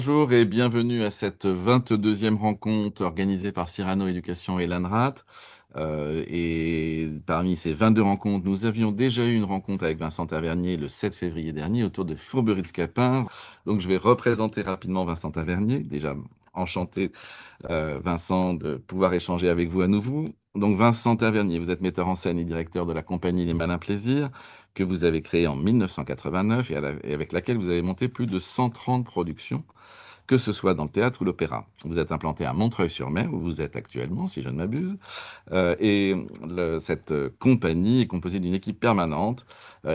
Bonjour et bienvenue à cette 22e rencontre organisée par Cyrano Éducation et l'ANRAT. Et parmi ces 22 rencontres, nous avions déjà eu une rencontre avec Vincent Tavernier le 7 février dernier autour de Fourberie de Scapin. Donc je vais représenter rapidement Vincent Tavernier. Déjà enchanté, Vincent, de pouvoir échanger avec vous à nouveau. Donc Vincent Tavernier, vous êtes metteur en scène et directeur de la compagnie Les Malins Plaisirs, que vous avez créée en 1989 et avec laquelle vous avez monté plus de 130 productions, que ce soit dans le théâtre ou l'opéra. Vous êtes implanté à Montreuil-sur-Mer, où vous êtes actuellement, si je ne m'abuse. Cette compagnie est composée d'une équipe permanente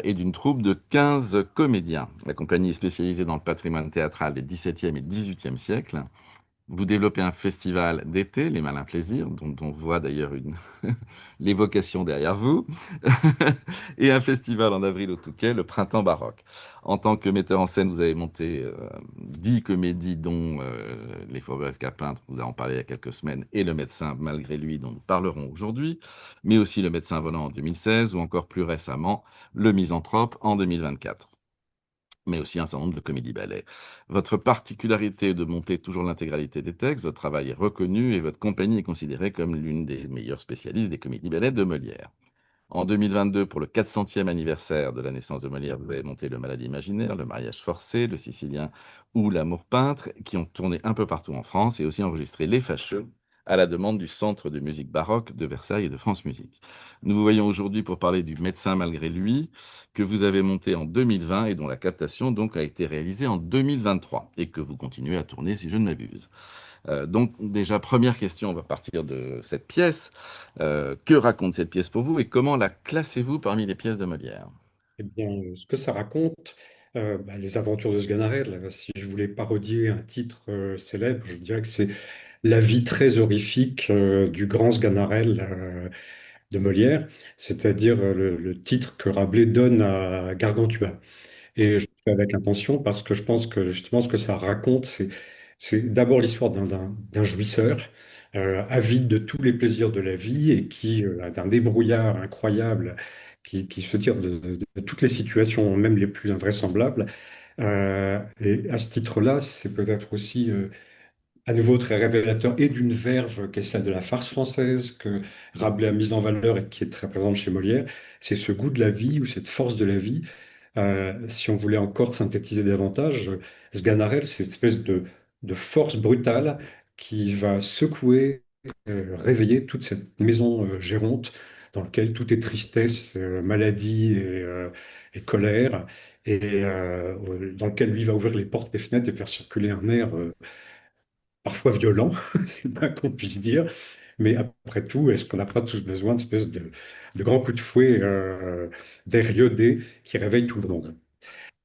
et d'une troupe de 15 comédiens. La compagnie est spécialisée dans le patrimoine théâtral des XVIIe et XVIIIe siècles. Vous développez un festival d'été, Les Malins Plaisirs, dont on voit d'ailleurs l'évocation derrière vous, et un festival en avril au Touquet, le Printemps Baroque. En tant que metteur en scène, vous avez monté 10 comédies, dont Les Fauves Peintres, vous en parlé il y a quelques semaines, et Le Médecin malgré lui, dont nous parlerons aujourd'hui, mais aussi Le Médecin volant en 2016, ou encore plus récemment, Le Misanthrope en 2024, mais aussi un certain nombre de comédies-ballets. Votre particularité est de monter toujours l'intégralité des textes, votre travail est reconnu et votre compagnie est considérée comme l'une des meilleures spécialistes des comédies-ballets de Molière. En 2022, pour le 400e anniversaire de la naissance de Molière, vous avez monté Le Malade imaginaire, Le mariage forcé, Le Sicilien ou L'amour peintre, qui ont tourné un peu partout en France et aussi enregistré Les Fâcheux à la demande du Centre de musique baroque de Versailles et de France Musique. Nous vous voyons aujourd'hui pour parler du Médecin malgré lui, que vous avez monté en 2020 et dont la captation donc a été réalisée en 2023 et que vous continuez à tourner si je ne m'abuse. Donc déjà, première question, on va partir de cette pièce. Que raconte cette pièce pour vous et comment la classez-vous parmi les pièces de Molière? Eh bien, ce que ça raconte, les aventures de Sganarelle, si je voulais parodier un titre célèbre, je dirais que c'est la vie très horrifique du grand Sganarelle de Molière, c'est-à-dire le titre que Rabelais donne à Gargantua. Et je le fais avec intention parce que je pense que justement ce que ça raconte, c'est d'abord l'histoire d'un jouisseur avide de tous les plaisirs de la vie et qui a d'un débrouillard incroyable, qui se tire de toutes les situations, même les plus invraisemblables. Et à ce titre-là, c'est peut-être aussi à nouveau très révélateur et d'une verve qui est celle de la farce française que Rabelais a mise en valeur et qui est très présente chez Molière. C'est ce goût de la vie ou cette force de la vie. Si on voulait encore synthétiser davantage, Sganarelle, c'est cette espèce de force brutale qui va secouer, réveiller toute cette maison géronte dans laquelle tout est tristesse, maladie et colère, et dans lequel lui va ouvrir les portes des fenêtres et faire circuler un air parfois violent, c'est le moins qu'on puisse dire. Mais après tout, est-ce qu'on n'a pas tous besoin d'espèce de grands coups de fouet d'air iodé qui réveillent tout le monde?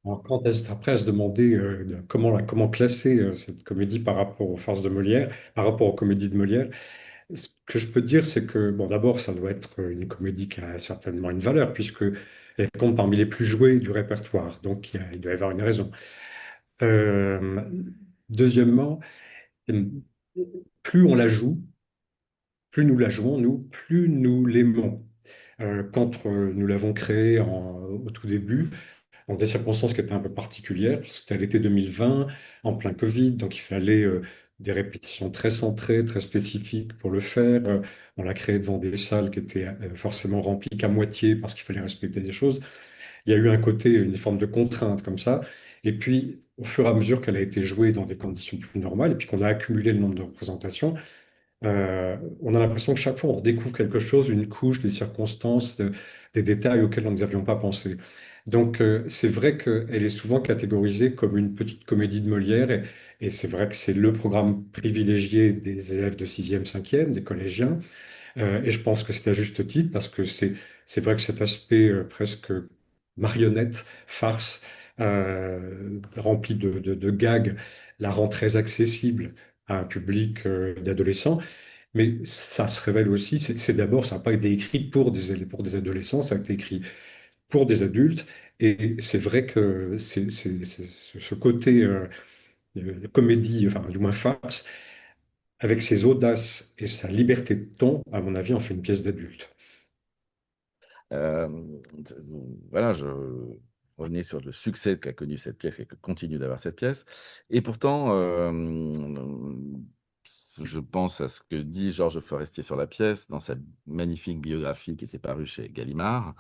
Alors, après à se demander comment classer cette comédie par rapport aux farces de Molière, par rapport aux comédies de Molière, ce que je peux dire, c'est que, bon, d'abord, ça doit être une comédie qui a certainement une valeur, puisque elle compte parmi les plus jouées du répertoire. Donc, il doit y avoir une raison. Euh, Deuxièmement, euh, plus on la joue, plus nous la jouons, nous, plus nous l'aimons. Quand nous l'avons créée au tout début, dans des circonstances qui étaient un peu particulières, parce que c'était à l'été 2020, en plein Covid, donc il fallait des répétitions très centrées, très spécifiques pour le faire. On l'a créé devant des salles qui étaient forcément remplies qu'à moitié parce qu'il fallait respecter des choses. Il y a eu un côté, une forme de contrainte comme ça. Et puis, au fur et à mesure qu'elle a été jouée dans des conditions plus normales, et puis qu'on a accumulé le nombre de représentations, on a l'impression que chaque fois, on redécouvre quelque chose, une couche, des circonstances, des détails auxquels nous n'avions pas pensé. Donc, c'est vrai qu'elle est souvent catégorisée comme une petite comédie de Molière, et c'est vrai que c'est le programme privilégié des élèves de sixième, cinquième, des collégiens. Et je pense que c'est à juste titre, parce que c'est vrai que cet aspect presque marionnette, farce, rempli de gags, la rend très accessible à un public d'adolescents. Mais ça se révèle aussi, c'est d'abord, ça n'a pas été écrit pour des adolescents, ça a été écrit pour des adultes. Et c'est vrai que ce côté comédie, enfin du moins farce, avec ses audaces et sa liberté de ton, à mon avis, en fait une pièce d'adulte. Euh, voilà, revenez sur le succès qu'a connu cette pièce et que continue d'avoir cette pièce. Et pourtant, je pense à ce que dit Georges Forestier sur la pièce dans sa magnifique biographie qui était parue chez Gallimard.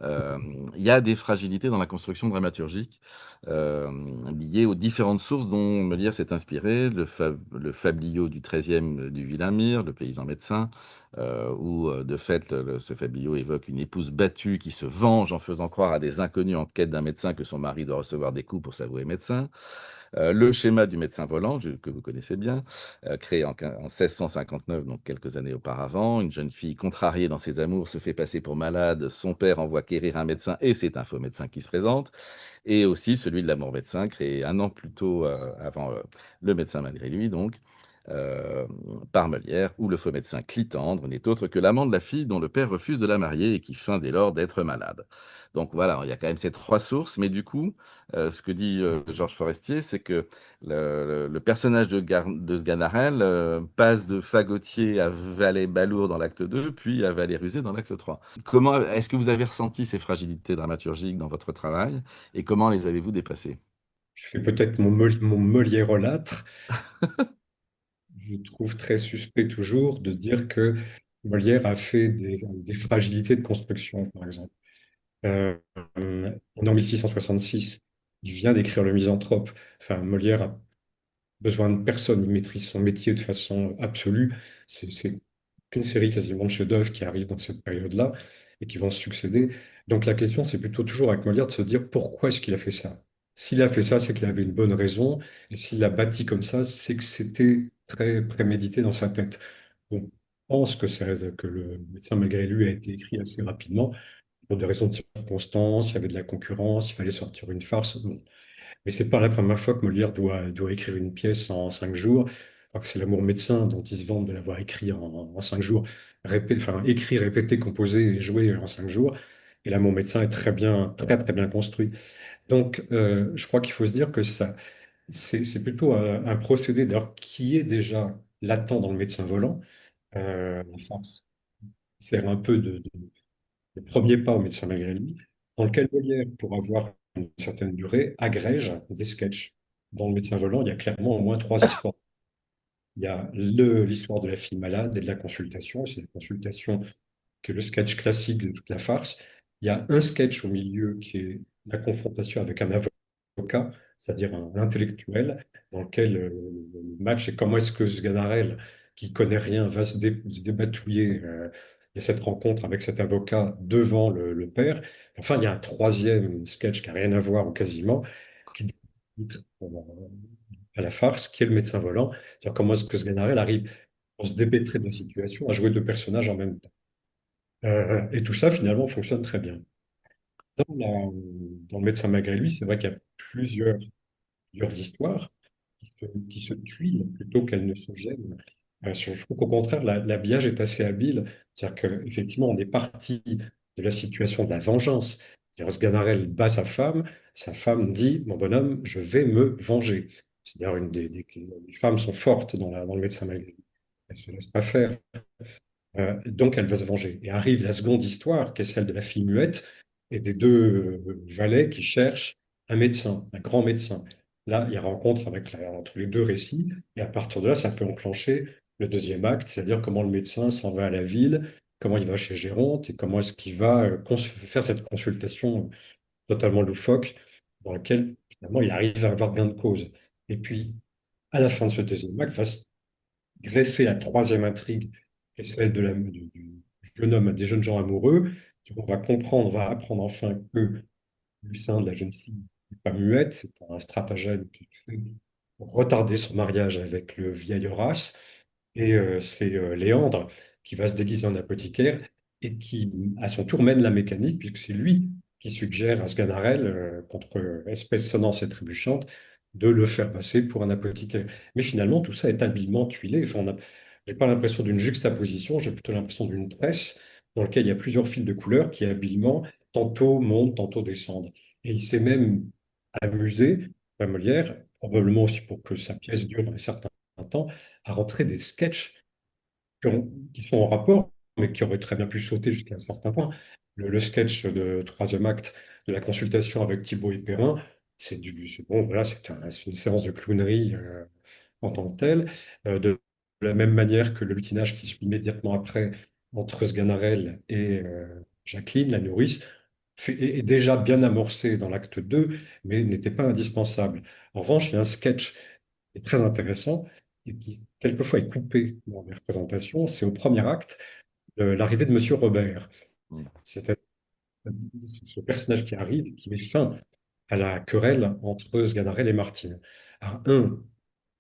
Euh, il y a des fragilités dans la construction dramaturgique euh, liées aux différentes sources dont Molière s'est inspiré, le fabliau du XIIIe du vilain Mire, le paysan médecin, où de fait ce fabliau évoque une épouse battue qui se venge en faisant croire à des inconnus en quête d'un médecin que son mari doit recevoir des coups pour s'avouer médecin. Le schéma du médecin volant, que vous connaissez bien, créé en 1659, donc quelques années auparavant. Une jeune fille contrariée dans ses amours se fait passer pour malade. Son père envoie quérir un médecin et c'est un faux médecin qui se présente. Et aussi celui de l'amour médecin, créé un an plus tôt avant Le médecin malgré lui, donc, euh, par Molière, où le faux médecin Clitandre n'est autre que l'amant de la fille dont le père refuse de la marier et qui feint dès lors d'être malade. Donc voilà, il y a quand même ces trois sources, mais du coup, ce que dit Georges Forestier, c'est que le personnage de Sganarelle passe de fagotier à valet balourd dans l'acte 2, puis à valet rusé dans l'acte 3. Comment est-ce que vous avez ressenti ces fragilités dramaturgiques dans votre travail et comment les avez-vous dépassées? Je fais peut-être mon Moliérolâtre. Je trouve très suspect toujours de dire que Molière a fait des fragilités de construction, par exemple. Euh, on est en 1666. Il vient d'écrire Le Misanthrope. Enfin, Molière a besoin de personne. Il maîtrise son métier de façon absolue. C'est une série quasiment de chefs-d'œuvre qui arrivent dans cette période-là et qui vont se succéder. Donc la question, c'est plutôt toujours avec Molière de se dire pourquoi est-ce qu'il a fait ça? S'il a fait ça, c'est qu'il avait une bonne raison. Et s'il l'a bâti comme ça, c'est que c'était très prémédité dans sa tête. On pense que le médecin malgré lui a été écrit assez rapidement pour des raisons de circonstance. Il y avait de la concurrence, il fallait sortir une farce. Bon, mais c'est pas la première fois que Molière doit écrire une pièce en 5 jours. Alors que c'est L'amour médecin dont il se vante de l'avoir écrit en 5 jours, enfin, écrit, répété, composé et joué en 5 jours. Et L'amour médecin est très bien, très très bien construit. Donc, je crois qu'il faut se dire que ça, c'est plutôt un procédé d'ailleurs qui est déjà latent dans le médecin volant, en France. Faire un peu le premier pas au médecin malgré lui, dans lequel Molière, pour avoir une certaine durée, agrège des sketchs. Dans Le médecin volant, il y a clairement au moins trois histoires. Il y a l'histoire de la fille malade et de la consultation. C'est la consultation qui est le sketch classique de toute la farce. Il y a un sketch au milieu qui est la confrontation avec un avocat, c'est-à-dire un intellectuel, dans lequel le match est comment est-ce que Sganarelle, qui connaît rien, va se débatouiller de cette rencontre avec cet avocat devant le père. Enfin, il y a un troisième sketch qui n'a rien à voir ou quasiment, qui à la farce, qui est le médecin volant. C'est-à-dire comment est-ce que Sganarelle arrive pour se dépêtrer de la situation à jouer deux personnages en même temps. Et tout ça, finalement, fonctionne très bien. Dans, la- Dans Le médecin malgré lui, c'est vrai qu'il y a plusieurs histoires qui se tuilent plutôt qu'elles ne se gênent. Je trouve qu'au contraire, l'habillage est assez habile. C'est-à-dire qu'effectivement, on est parti de la situation de la vengeance. C'est-à-dire Sganarelle bat sa femme dit, mon bonhomme, je vais me venger. C'est-à-dire les femmes sont fortes dans Le médecin malgré lui. Elles ne se laissent pas faire. Donc elle va se venger. Et arrive la seconde histoire, qui est celle de la fille muette et des deux valets qui cherchent un médecin, un grand médecin. Là, il y a rencontre entre les deux récits, et à partir de là, ça peut enclencher le deuxième acte, c'est-à-dire comment le médecin s'en va à la ville, comment il va chez Géronte, et comment est-ce qu'il va faire cette consultation totalement loufoque, dans laquelle finalement il arrive à avoir gain de cause. Et puis, à la fin de ce deuxième acte, va se greffer la troisième intrigue, qui est celle du jeune homme, des jeunes gens amoureux. On va comprendre, on va apprendre enfin que Lucien, de la jeune fille, n'est pas muette, c'est un stratagème qui fait pour retarder son mariage avec le vieil Horace. Et c'est Léandre qui va se déguiser en apothicaire et qui, à son tour, mène la mécanique, puisque c'est lui qui suggère à Sganarelle, contre espèce sonnante et trébuchante, de le faire passer pour un apothicaire. Mais finalement, tout ça est habilement tuilé. Enfin, j'ai pas l'impression d'une juxtaposition, j'ai plutôt l'impression d'une tresse dans laquelle il y a plusieurs fils de couleurs qui habilement tantôt montent, tantôt descendent. Et il s'est même amusé, Molière, probablement aussi pour que sa pièce dure un certain temps, à rentrer des sketchs qui sont en rapport, mais qui auraient très bien pu sauter jusqu'à un certain point. le sketch de troisième acte de la consultation avec Thibaut et Perrin, bon, voilà, c'est une séance de clownerie en tant que telle. De la même manière que le lutinage qui suit immédiatement après entre Sganarelle et Jacqueline, la nourrice, est déjà bien amorcé dans l'acte 2, mais n'était pas indispensable. En revanche, il y a un sketch qui est très intéressant et qui, quelquefois, est coupé dans les représentations. C'est au premier acte, l'arrivée de Monsieur Robert. Mm. C'est ce personnage qui arrive, qui met fin à la querelle entre Sganarelle et Martine. Alors,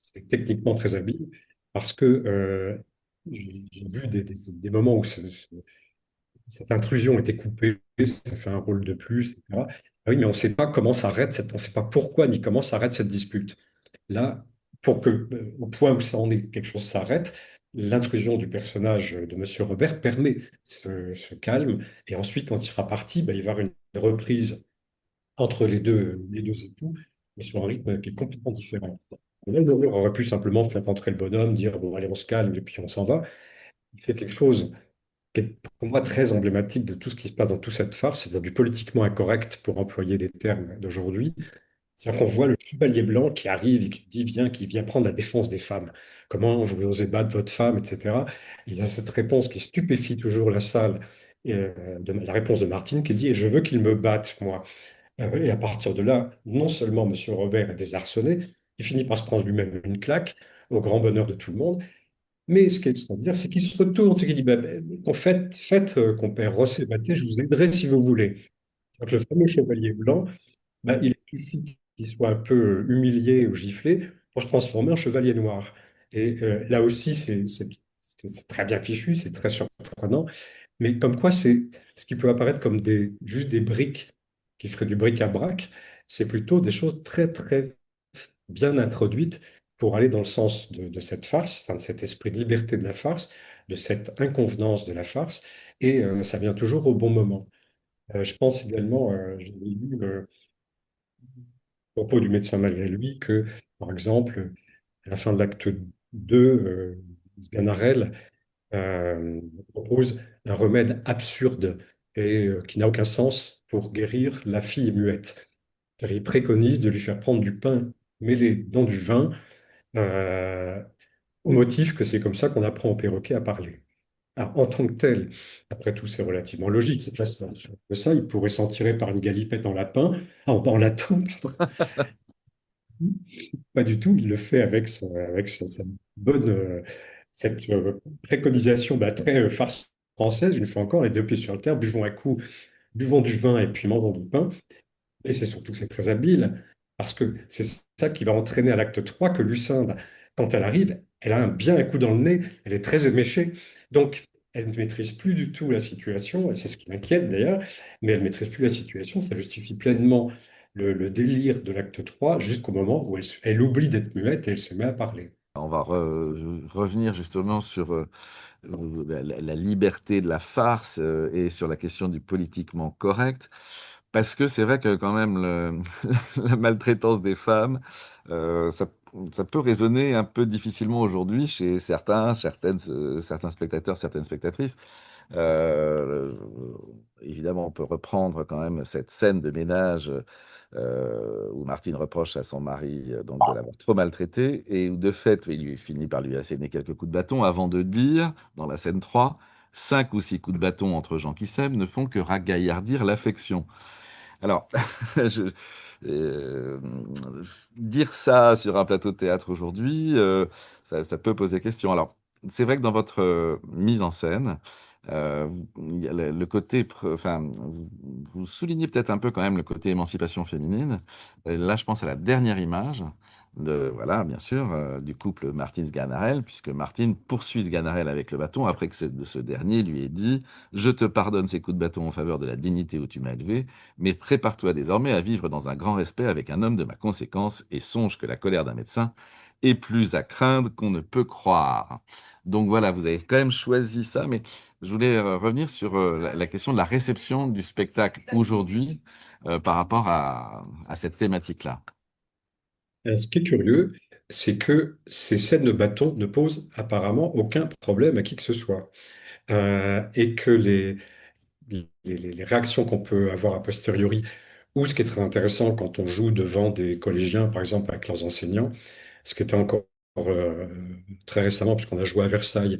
c'est techniquement très habile parce que j'ai vu des moments où cette intrusion était coupée, ça fait un rôle de plus, etc. Ah oui, mais on ne sait pas comment s'arrête on ne sait pas pourquoi ni comment s'arrête cette dispute. Là, pour que, au point où ça en est, quelque chose s'arrête, l'intrusion du personnage de Monsieur Robert permet ce calme. Et ensuite, quand il sera parti, ben, il va y avoir une reprise entre les deux époux, mais sur un rythme qui est complètement différent. Et là, Murmure aurait pu simplement faire entrer le bonhomme, dire bon, allez, on se calme et puis on s'en va. Il fait quelque chose qui est pour moi très emblématique de tout ce qui se passe dans toute cette farce, c'est-à-dire du politiquement incorrect pour employer des termes d'aujourd'hui. C'est-à-dire qu'on voit le chevalier blanc qui arrive et qui dit, qui vient prendre la défense des femmes. Comment vous osez battre votre femme, etc. Il y a cette réponse qui stupéfie toujours la salle, la réponse de Martine qui dit, et je veux qu'il me batte, moi. Et à partir de là, non seulement Monsieur Robert est désarçonné, il finit par se prendre lui-même une claque, au grand bonheur de tout le monde, mais ce qui est extraordinaire, c'est qu'il se retourne, ce qu'il dit, en fait, faites, compère Ross et Batté, je vous aiderai si vous voulez. Donc, le fameux chevalier blanc, il suffit qu'il soit un peu humilié ou giflé pour se transformer en chevalier noir. Et là aussi, c'est très bien fichu, c'est très surprenant, mais comme quoi, c'est ce qui peut apparaître comme juste des briques qui feraient du bric-à-brac, c'est plutôt des choses très, très bien introduite pour aller dans le sens de cette farce, enfin, de cet esprit de liberté de la farce, de cette inconvenance de la farce, et ça vient toujours au bon moment. Je pense également, j'ai lu à propos du médecin malgré lui que, par exemple, à la fin de l'acte 2, Ganarelle propose un remède absurde et qui n'a aucun sens pour guérir la fille muette. C'est-à-dire, il préconise de lui faire prendre du pain mêlé dans du vin euh, au motif que c'est comme ça qu'on apprend au perroquet à parler. Alors, en tant que tel, après tout, c'est relativement logique. C'est que ça, il pourrait s'en tirer par une galipette en lapin, en latin, pardon. Pas du tout. Il le fait sa bonne cette préconisation très farce française, une fois encore, les deux pieds sur le terre, buvons un coup, buvons du vin et puis mangeons du pain. Et c'est surtout que c'est très habile, parce que c'est ça qui va entraîner à l'acte 3 que Lucinde, quand elle arrive, elle a bien un coup dans le nez, elle est très éméchée. Donc, elle ne maîtrise plus du tout la situation, et c'est ce qui m'inquiète d'ailleurs, mais elle ne maîtrise plus la situation, ça justifie pleinement le délire de l'acte 3 jusqu'au moment où elle oublie d'être muette et elle se met à parler. On va revenir justement sur la liberté de la farce et sur la question du politiquement correct, parce que c'est vrai que quand même la maltraitance des femmes, ça peut résonner un peu difficilement aujourd'hui chez certains spectateurs, certaines spectatrices. Euh, Évidemment, on peut reprendre quand même cette scène de ménage où Martine reproche à son mari donc de l'avoir trop maltraité et où de fait, il lui finit par lui asséner quelques coups de bâton avant de dire, dans la scène 3, 5 ou 6 coups de bâton entre gens qui s'aiment ne font que ragaillardir l'affection. Alors, je- euh, dire ça sur un plateau de théâtre aujourd'hui, ça peut poser question. Alors, c'est vrai que dans votre mise en scène, il y a le côté, enfin, vous soulignez peut-être un peu quand même le côté émancipation féminine. Là, je pense à la dernière image voilà, bien sûr, du couple Martine-Sganarelle, puisque Martine poursuit Sganarelle avec le bâton après que ce dernier lui ait dit: Je te pardonne ces coups de bâton en faveur de la dignité où tu m'as élevé, mais prépare-toi désormais à vivre dans un grand respect avec un homme de ma conséquence et songe que la colère d'un médecin est plus à craindre qu'on ne peut croire. Donc voilà, vous avez quand même choisi ça, mais je voulais revenir sur la question de la réception du spectacle aujourd'hui par rapport à cette thématique-là. Ce qui est curieux, c'est que ces scènes de bâton ne posent apparemment aucun problème à qui que ce soit. Et que les réactions qu'on peut avoir a posteriori, ou ce qui est très intéressant quand on joue devant des collégiens, par exemple avec leurs enseignants, ce qui était encore euh, très récemment, puisqu'on a joué à Versailles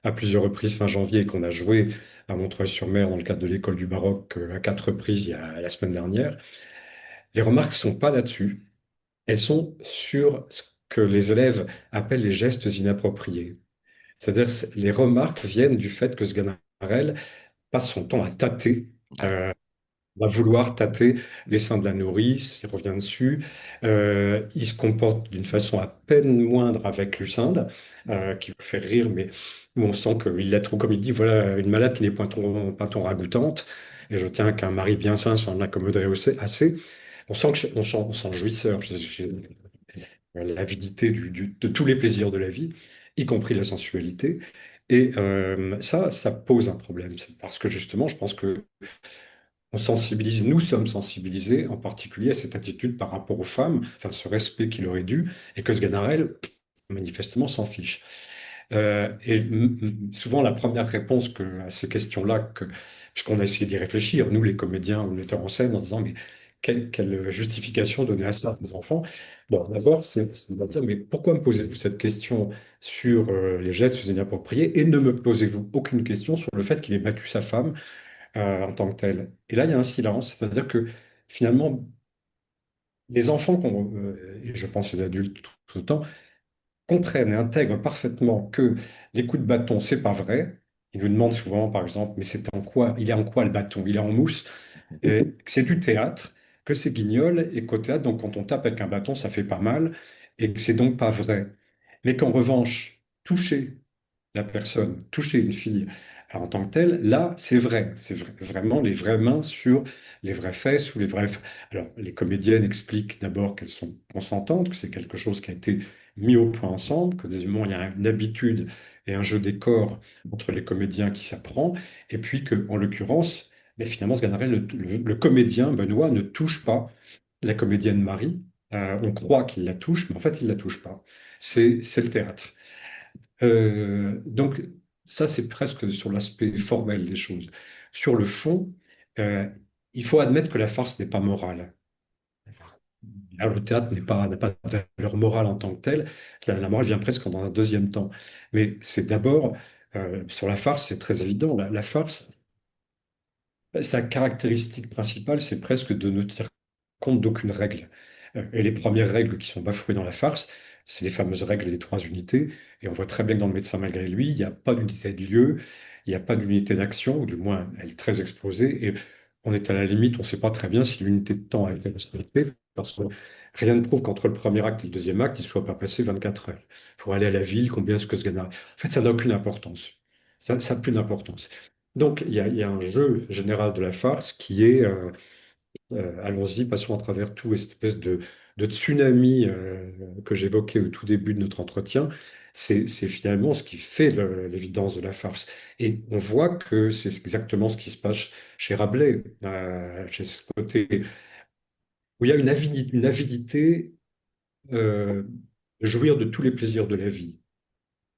à plusieurs reprises fin janvier et qu'on a joué à Montreuil-sur-Mer dans le cadre de l'école du baroque à 4 reprises la semaine dernière. Les remarques ne sont pas là-dessus. Elles sont sur ce que les élèves appellent les gestes inappropriés. C'est-à-dire les remarques viennent du fait que Sganarelle passe son temps à tâter, Ouais. euh, va vouloir tâter les seins de la nourrice, il revient dessus. Il se comporte d'une façon à peine moindre avec Lucinde, qui va faire rire, mais où on sent qu'il la trouve, comme il dit, voilà, une malade qui n'est pas ton ragoûtante, et je tiens qu'un mari bien sain s'en accommoderait assez. On sent on sent le jouisseur, l'avidité de tous les plaisirs de la vie, y compris la sensualité. Et ça pose un problème. C'est parce que justement, je pense que nous sommes sensibilisés en particulier à cette attitude par rapport aux femmes, enfin ce respect qu'il aurait dû, et que Sganarelle, manifestement, s'en fiche. Souvent, la première réponse à ces questions-là, puisqu'on a essayé d'y réfléchir, nous, les comédiens ou metteurs en scène, en disant, mais quelle justification donner à ça aux enfants? Bon, d'abord, c'est de dire, mais pourquoi me posez-vous cette question sur les gestes inappropriés et ne me posez-vous aucune question sur le fait qu'il ait battu sa femme en tant que tel? Et là, il y a un silence, c'est-à-dire que finalement, les enfants, et je pense les adultes tout autant, comprennent et intègrent parfaitement que les coups de bâton, c'est pas vrai. Ils nous demandent souvent, par exemple, mais c'est en quoi? Il est en quoi le bâton? Il est en mousse? Et que c'est du théâtre, que c'est guignol, et qu'au théâtre, donc quand on tape avec un bâton, ça fait pas mal, et que c'est donc pas vrai. Mais qu'en revanche, toucher la personne, toucher une fille en tant que telle, là, c'est vrai. Vraiment les vraies mains sur les vraies fesses ou les vraies. Alors, les comédiennes expliquent d'abord qu'elles sont consentantes, que c'est quelque chose qui a été mis au point ensemble, que deuxièmement, il y a une habitude et un jeu des corps entre les comédiens qui s'apprend, et puis que, en l'occurrence, mais finalement, Sganarelle, le comédien Benoît ne touche pas la comédienne Marie. On croit qu'il la touche, mais en fait, il la touche pas. C'est le théâtre. Donc, ça, c'est presque sur l'aspect formel des choses. Sur le fond, euh, il faut admettre que la farce n'est pas morale. Alors, le théâtre n'a pas de valeur morale en tant que telle. La morale vient presque dans un deuxième temps. Mais c'est d'abord, sur la farce, c'est très évident. La farce, sa caractéristique principale, c'est presque de ne tenir compte d'aucune règle. Et les premières règles qui sont bafouées dans la farce, c'est les fameuses règles des 3 unités. Et on voit très bien que dans Le Médecin malgré lui, il n'y a pas d'unité de lieu, il n'y a pas d'unité d'action, ou du moins elle est très explosée. Et on est à la limite, on ne sait pas très bien si l'unité de temps a été respectée, parce que rien ne prouve qu'entre le premier acte et le deuxième acte, il ne soit pas passé 24 heures. Pour aller à la ville, combien est-ce que ce gars. En fait, ça n'a aucune importance. Ça n'a plus d'importance. Donc, il y a un jeu général de la farce qui est allons-y, passons à travers tout, et cette espèce de tsunami que j'évoquais au tout début de notre entretien, c'est finalement ce qui fait l'évidence de la farce. Et on voit que c'est exactement ce qui se passe chez Rabelais, chez ce côté où il y a une avidité de jouir de tous les plaisirs de la vie.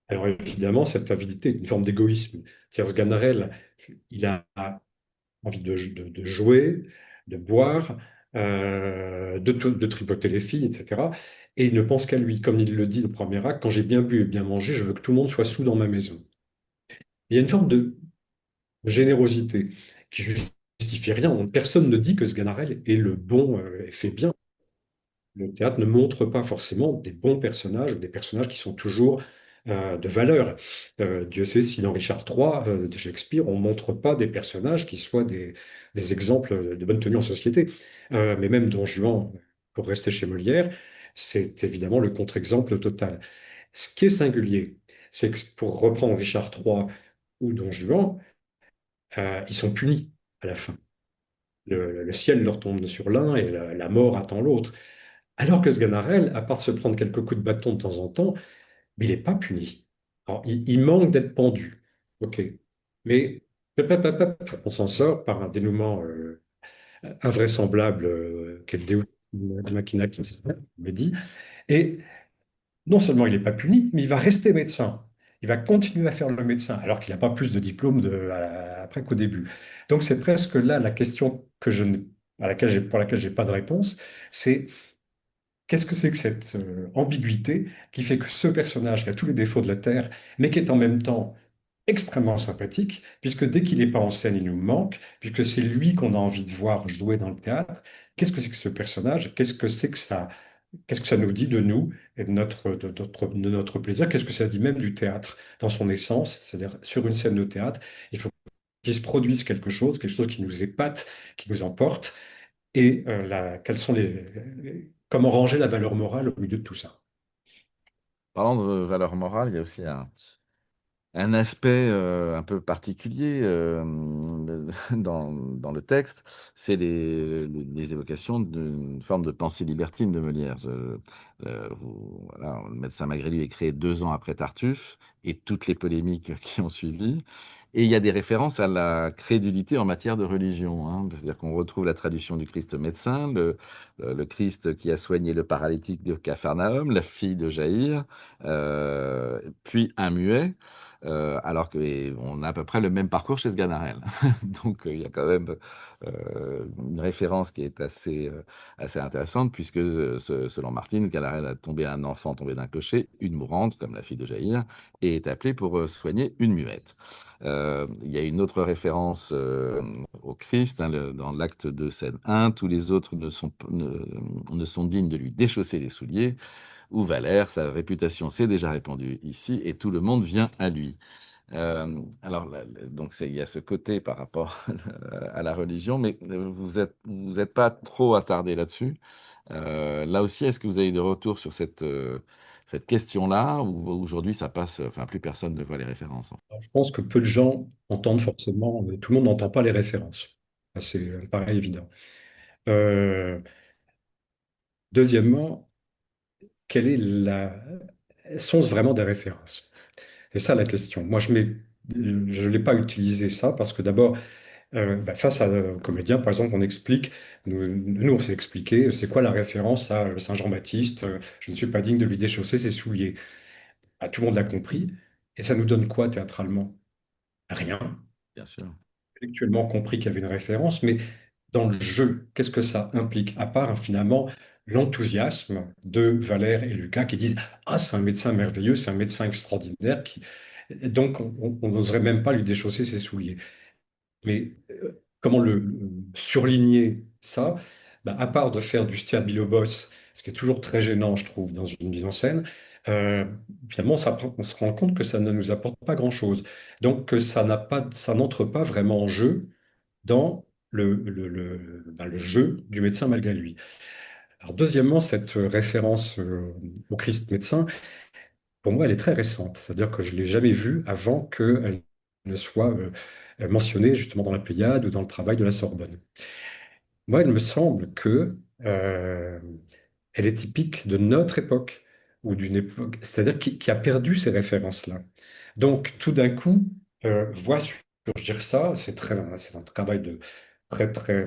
Alors évidemment, cette avidité est une forme d'égoïsme. C'est-à-dire, Sganarelle, il a envie de jouer, de boire, de tripoter les filles, etc. Et il ne pense qu'à lui. Comme il le dit au premier acte, quand j'ai bien bu et bien mangé, je veux que tout le monde soit sous dans ma maison. Il y a une forme de générosité qui justifie rien. Personne ne dit que Sganarelle est le bon et fait bien. Le théâtre ne montre pas forcément des bons personnages, des personnages qui sont toujours de valeur. Dieu sait si dans Richard III de Shakespeare, on ne montre pas des personnages qui soient des exemples de bonne tenue en société. Mais même Don Juan, pour rester chez Molière, c'est évidemment le contre-exemple total. Ce qui est singulier, c'est que pour reprendre Richard III ou Don Juan, ils sont punis à la fin. Le ciel leur tombe sur l'un et la mort attend l'autre. Alors que Sganarelle, à part se prendre quelques coups de bâton de temps en temps, mais il n'est pas puni. Alors, il manque d'être pendu. OK. Mais hop, hop, hop, hop, on s'en sort par un dénouement invraisemblable qu'est le Deus Machina qui me dit. Et non seulement il n'est pas puni, mais il va rester médecin. il va continuer à faire le médecin, alors qu'il n'a pas plus de diplôme après qu'au début. Donc c'est presque là la question pour laquelle j'ai pas de réponse, c'est qu'est-ce que c'est que cette ambiguïté qui fait que ce personnage qui a tous les défauts de la Terre, mais qui est en même temps extrêmement sympathique, puisque dès qu'il n'est pas en scène, il nous manque, puisque c'est lui qu'on a envie de voir jouer dans le théâtre. Qu'est-ce que c'est que ce personnage? Qu'est-ce que ça nous dit de nous et de notre plaisir? Qu'est-ce que ça dit même du théâtre dans son essence? C'est-à-dire, sur une scène de théâtre, il faut qu'il se produise quelque chose qui nous épate, qui nous emporte. Et comment ranger la valeur morale au milieu de tout ça? Parlant de valeur morale, il y a aussi un aspect un peu particulier dans le texte, c'est les évocations d'une forme de pensée libertine de Molière. Voilà, le médecin malgré lui est créé 2 ans après Tartuffe et toutes les polémiques qui ont suivi. Et il y a des références à la crédulité en matière de religion, hein. C'est-à-dire qu'on retrouve la tradition du Christ médecin, le Christ qui a soigné le paralytique de Capharnaüm, la fille de Jaïr, puis un muet. Alors qu'on a à peu près le même parcours chez Sganarelle. Donc il y a quand même une référence qui est assez intéressante, puisque selon Martine, Sganarelle a tombé un enfant tombé d'un clocher, une mourante, comme la fille de Jaïr, et est appelé pour soigner une muette. Il y a une autre référence au Christ, hein, dans l'acte de scène 1, tous les autres ne sont dignes de lui déchausser les souliers, ou Valère, sa réputation s'est déjà répandue ici et tout le monde vient à lui. Alors, donc il y a ce côté par rapport à la religion, mais vous êtes pas trop attardé là-dessus. Là aussi, est-ce que vous avez eu des retours sur cette question-là, ou aujourd'hui ça passe, enfin plus personne ne voit les références, hein. Alors, je pense que peu de gens entendent forcément, mais tout le monde n'entend pas les références. Ça, c'est pareil évident. Euh, Deuxièmement, sont-ce vraiment des références? C'est ça la question. Moi, je ne l'ai pas utilisé ça parce que d'abord, face à un comédien, par exemple, nous on s'est expliqué, c'est quoi la référence à Saint Jean-Baptiste, je ne suis pas digne de lui déchausser ses souliers. Ah, tout le monde l'a compris. Et ça nous donne quoi théâtralement? Rien. Bien sûr, Intellectuellement compris qu'il y avait une référence, mais dans le jeu, qu'est-ce que ça implique, à part finalement l'enthousiasme de Valère et Lucas qui disent: Ah, c'est un médecin merveilleux, c'est un médecin extraordinaire, donc on n'oserait même pas lui déchausser ses souliers. Mais comment le surligner ça? À part de faire du stirbilobos, ce qui est toujours très gênant, je trouve, dans une mise en scène, euh, finalement, on se rend compte que ça ne nous apporte pas grand-chose. Donc, que ça n'entre pas vraiment en jeu dans le jeu du médecin malgré lui. Alors, deuxièmement, cette référence au Christ médecin, pour moi, elle est très récente. C'est-à-dire que je ne l'ai jamais vue avant qu'elle ne soit mentionnée justement dans la Pléiade ou dans le travail de la Sorbonne. Moi, il me semble que elle est typique de notre époque, ou d'une époque, c'est-à-dire qui a perdu ces références-là. Donc, tout d'un coup, voit surgir ça, c'est un travail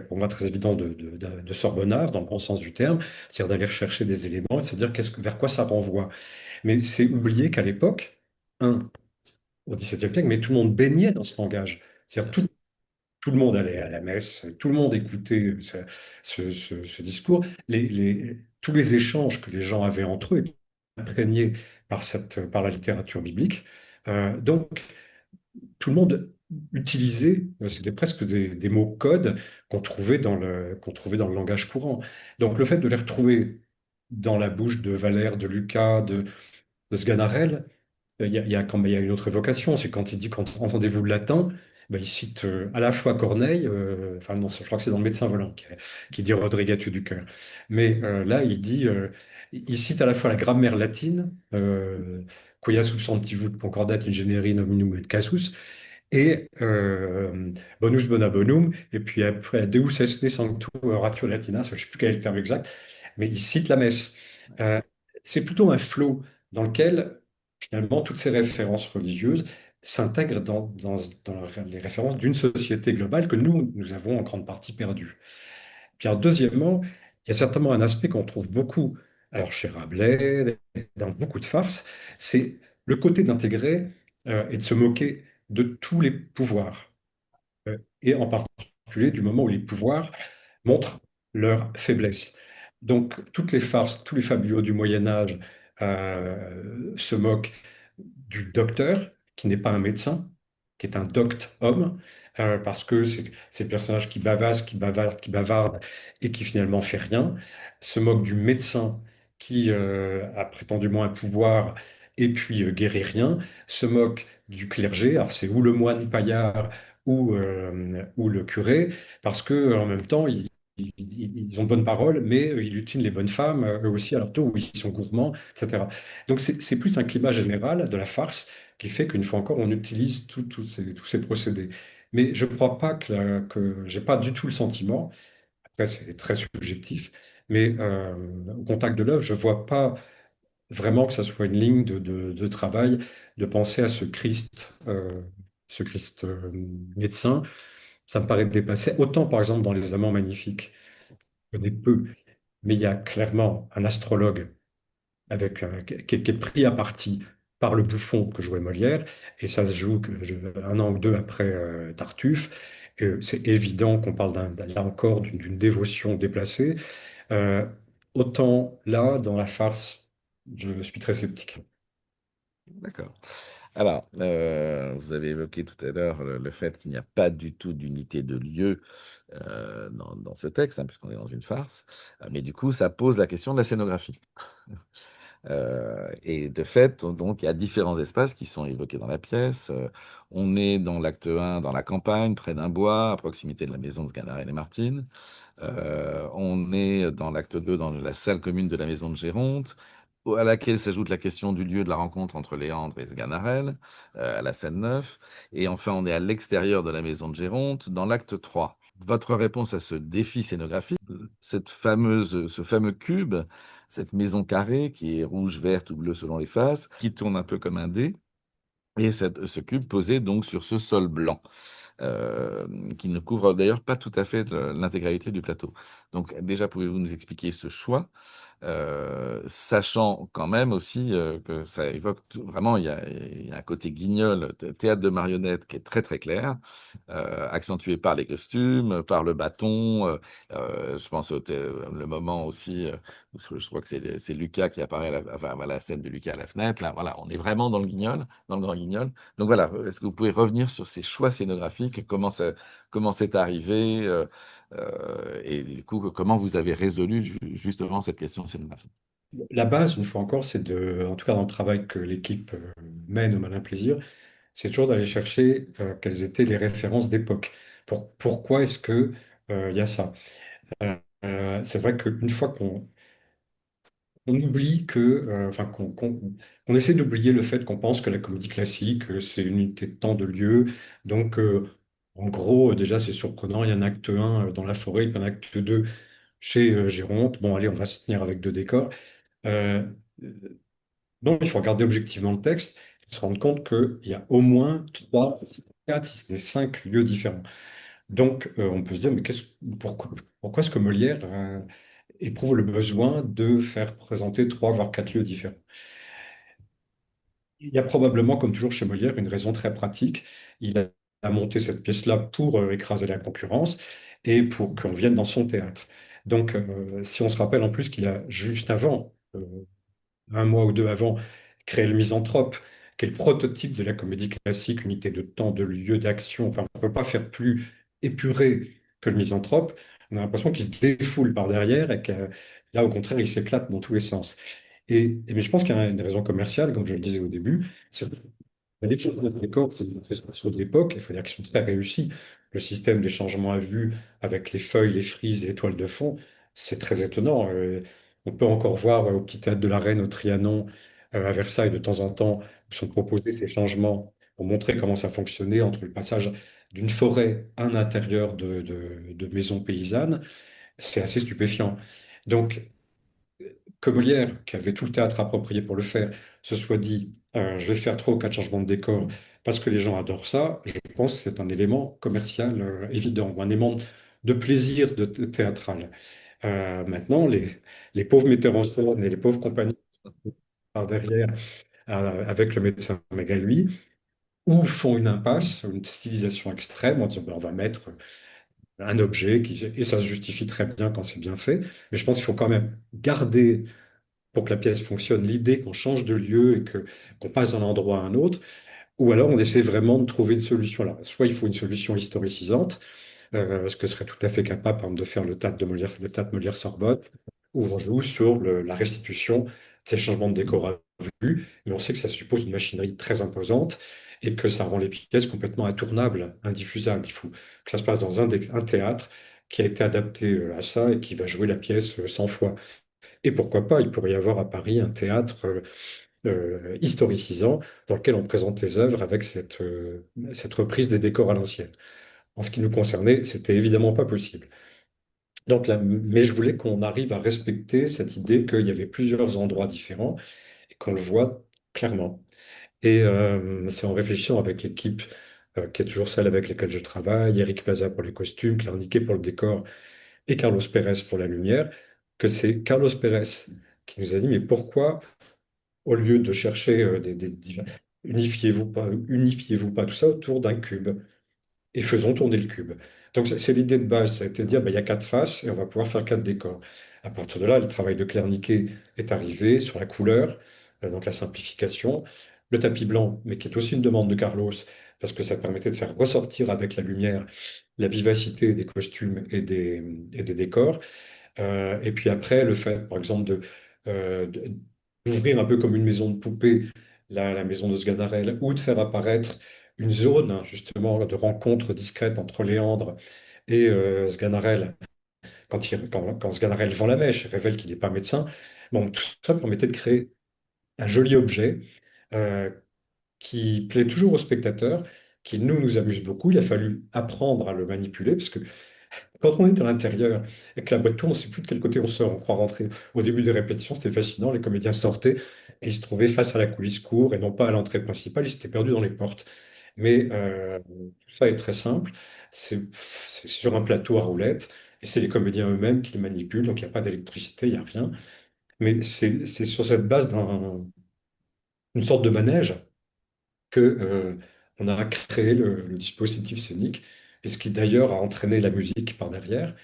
pour moi, très évident de Sorbonnard, dans le bon sens du terme, c'est-à-dire d'aller rechercher des éléments et de se dire vers quoi ça renvoie. Mais c'est oublier qu'à l'époque, au XVIIe siècle, mais tout le monde baignait dans ce langage. C'est-à-dire bien sûr. tout le monde allait à la messe, tout le monde écoutait ce discours. Tous les échanges que les gens avaient entre eux étaient imprégnés par la littérature biblique. Donc, tout le monde utilisait, c'était presque des mots codes qu'on trouvait dans le langage courant. Donc, le fait de les retrouver dans la bouche de Valère, de Lucas, de Sganarelle, il y a une autre évocation, c'est quand il dit qu'entendez-vous le latin, il cite à la fois Corneille, enfin non, je crois que c'est dans le Médecin volant qui dit Rodrigatus du cœur. Mais là, il cite à la fois la grammaire latine, quia substantivus concordat ingeneri nominum et casus, et bonus bona bonum, et puis après Deus est ne sancto ratio latina, je ne sais plus quel est le terme exact, mais il cite la messe. Euh, c'est plutôt un flot dans lequel finalement toutes ces références religieuses s'intègrent dans les références d'une société globale que nous avons en grande partie perdue. Puis alors, deuxièmement, il y a certainement un aspect qu'on trouve beaucoup, alors chez Rabelais, dans beaucoup de farces, c'est le côté d'intégrer. et de se moquer de tous les pouvoirs, et en particulier du moment où les pouvoirs montrent leur faiblesse. Donc, toutes les farces, tous les fabliaux du Moyen Âge se moquent du docteur, qui n'est pas un médecin, qui est un docte-homme, parce que c'est le personnage qui bavasse, qui bavarde et qui finalement fait rien, se moque du médecin qui a prétendument un pouvoir et puis guérit rien, se moque du clergé, alors c'est ou le moine paillard ou le curé, parce que en même temps, ils ont de bonnes paroles, mais ils lutinent les bonnes femmes, eux aussi, à leur tour, où ils sont gourmands, etc. Donc c'est plus un climat général de la farce qui fait qu'une fois encore, on utilise tous ces procédés. Mais je ne crois pas que j'ai pas du tout le sentiment, après c'est très subjectif, mais au contact de l'œuvre, je ne vois pas vraiment que ça soit une ligne de travail de penser à ce Christ médecin. Ça me paraît dépassé. Autant, par exemple, dans Les Amants magnifiques, je connais peu, mais il y a clairement un astrologue qui est pris à partie par le bouffon que jouait Molière, et ça se joue un an ou deux après Tartuffe. C'est évident qu'on parle là encore d'une dévotion déplacée. Euh, Autant là, dans la farce, je suis très sceptique. D'accord. Alors, vous avez évoqué tout à l'heure le fait qu'il n'y a pas du tout d'unité de lieu dans ce texte, hein, puisqu'on est dans une farce. Mais du coup, ça pose la question de la scénographie. Et de fait, donc, il y a différents espaces qui sont évoqués dans la pièce. On est dans l'acte 1, dans la campagne, près d'un bois, à proximité de la maison de Sganarelle et Martine. On est dans l'acte 2, dans la salle commune de la maison de Géronte, à laquelle s'ajoute la question du lieu de la rencontre entre Léandre et Sganarelle, à la scène 9. Et enfin, on est à l'extérieur de la maison de Géronte, dans l'acte 3. Votre réponse à ce défi scénographique, ce fameux cube, cette maison carrée qui est rouge, verte ou bleue selon les faces, qui tourne un peu comme un dé, et ce cube posé donc sur ce sol blanc euh, qui ne couvre d'ailleurs pas tout à fait l'intégralité du plateau. Donc déjà, pouvez-vous nous expliquer ce choix, sachant quand même aussi que ça évoque vraiment, il y a un côté guignol, théâtre de marionnettes qui est très très clair, accentué par les costumes, par le bâton. Je pense le moment aussi, je crois que c'est Lucas qui apparaît, enfin, voilà, la scène de Lucas à la fenêtre. Là, voilà, on est vraiment dans le guignol, dans le grand guignol. Donc voilà, est-ce que vous pouvez revenir sur ces choix scénographiques, comment c'est arrivé, et du coup, comment vous avez résolu justement cette question scénographique? La base, une fois encore, c'est en tout cas dans le travail que l'équipe mène au Malin Plaisir, c'est toujours d'aller chercher quelles étaient les références d'époque. Pourquoi est-ce que il y a ça? C'est vrai qu'une fois qu'on oublie enfin qu'on essaie d'oublier le fait qu'on pense que la comédie classique, c'est une unité de temps, de lieu. Donc, en gros, déjà, c'est surprenant. Il y a un acte 1 dans la forêt, puis un acte 2 chez Géronte. Bon, allez, on va se tenir avec deux décors. Euh, donc, il faut regarder objectivement le texte et se rendre compte qu'il y a au moins 3, 4, si ce n'est 5 lieux différents. Donc, on peut se dire, mais pourquoi est-ce que Molière éprouve le besoin de faire présenter 3 voire 4 lieux différents? Il y a probablement, comme toujours chez Molière, une raison très pratique. Il a monté cette pièce-là pour écraser la concurrence et pour qu'on vienne dans son théâtre. Donc, si on se rappelle en plus qu'il a juste avant, un mois ou deux avant, créé le Misanthrope, qui est le prototype de la comédie classique, unité de temps, de lieu, d'action. Enfin, on ne peut pas faire plus épuré que le Misanthrope. On a l'impression qu'il se défoule par derrière et que là, au contraire, il s'éclate dans tous les sens. Mais je pense qu'il y a une raison commerciale, comme je le disais au début. Les choses de décor, c'est des expressions de l'époque, il faut dire qu'ils sont très réussis. Le système des changements à vue avec les feuilles, les frises et les toiles de fond, c'est très étonnant. On peut encore voir au Petit Théâtre de la Reine, au Trianon, à Versailles, de temps en temps, où sont proposés ces changements pour montrer comment ça fonctionnait entre le passage d'une forêt à un intérieur de maisons paysannes. C'est assez stupéfiant. Donc, que Molière, qui avait tout le théâtre approprié pour le faire, se soit dit je vais faire trois ou quatre changements de décor parce que les gens adorent ça, je pense que c'est un élément commercial évident, ou un élément de plaisir théâtral. Maintenant, les pauvres metteurs en scène et les pauvres compagnies par derrière avec le médecin malgré lui, ou font une impasse, une stylisation extrême en disant ben, on va mettre un objet et ça se justifie très bien quand c'est bien fait. Mais je pense qu'il faut quand même garder, pour que la pièce fonctionne, l'idée qu'on change de lieu et qu'on passe d'un endroit à un autre, ou alors on essaie vraiment de trouver une solution là. Soit il faut une solution historicisante, ce que serait tout à fait capable, par exemple, de faire le théâtre Molière-Sorbonne, où on joue sur la restitution de ces changements de décor à vue, mais on sait que ça suppose une machinerie très imposante et que ça rend les pièces complètement intournables, indiffusables. Il faut que ça se passe dans un théâtre qui a été adapté à ça et qui va jouer la pièce 100 fois. Et pourquoi pas, il pourrait y avoir à Paris un théâtre historicisant dans lequel on présente les œuvres avec cette reprise des décors à l'ancienne. En ce qui nous concernait, c'était évidemment pas possible. Donc là, mais je voulais qu'on arrive à respecter cette idée qu'il y avait plusieurs endroits différents et qu'on le voit clairement. Et c'est en réfléchissant avec l'équipe qui est toujours celle avec laquelle je travaille, Eric Plaza pour les costumes, Claire Niquet pour le décor et Carlos Pérez pour la lumière, que c'est Carlos Pérez qui nous a dit, mais pourquoi, au lieu de chercher unifiez-vous pas tout ça autour d'un cube? Et faisons tourner le cube. Donc c'est l'idée de base, ça a été de dire, ben, il y a quatre faces et on va pouvoir faire quatre décors. À partir de là, le travail de Claire Niquet est arrivé sur la couleur, donc la simplification, le tapis blanc, mais qui est aussi une demande de Carlos, parce que ça permettait de faire ressortir avec la lumière la vivacité des costumes et des décors. Et puis après, le fait, par exemple, d'ouvrir un peu comme une maison de poupée la maison de Sganarelle, ou de faire apparaître une zone, hein, justement, de rencontre discrète entre Léandre et Sganarelle, quand Sganarelle vend la mèche, révèle qu'il n'est pas médecin. Bon, tout ça permettait de créer un joli objet euh, qui plaît toujours aux spectateurs, qui nous amuse beaucoup. Il a fallu apprendre à le manipuler, parce que quand on est à l'intérieur et que la boîte tourne, on ne sait plus de quel côté on sort, on croit rentrer. Au début des répétitions, c'était fascinant. Les comédiens sortaient et ils se trouvaient face à la coulisse cour et non pas à l'entrée principale. Ils s'étaient perdus dans les portes. Mais tout ça est très simple. C'est sur un plateau à roulettes et c'est les comédiens eux-mêmes qui les manipulent. Donc il n'y a pas d'électricité, il n'y a rien. Mais c'est sur cette base d'une sorte de manège que on a créé le dispositif scénique et ce qui d'ailleurs a entraîné la musique par derrière.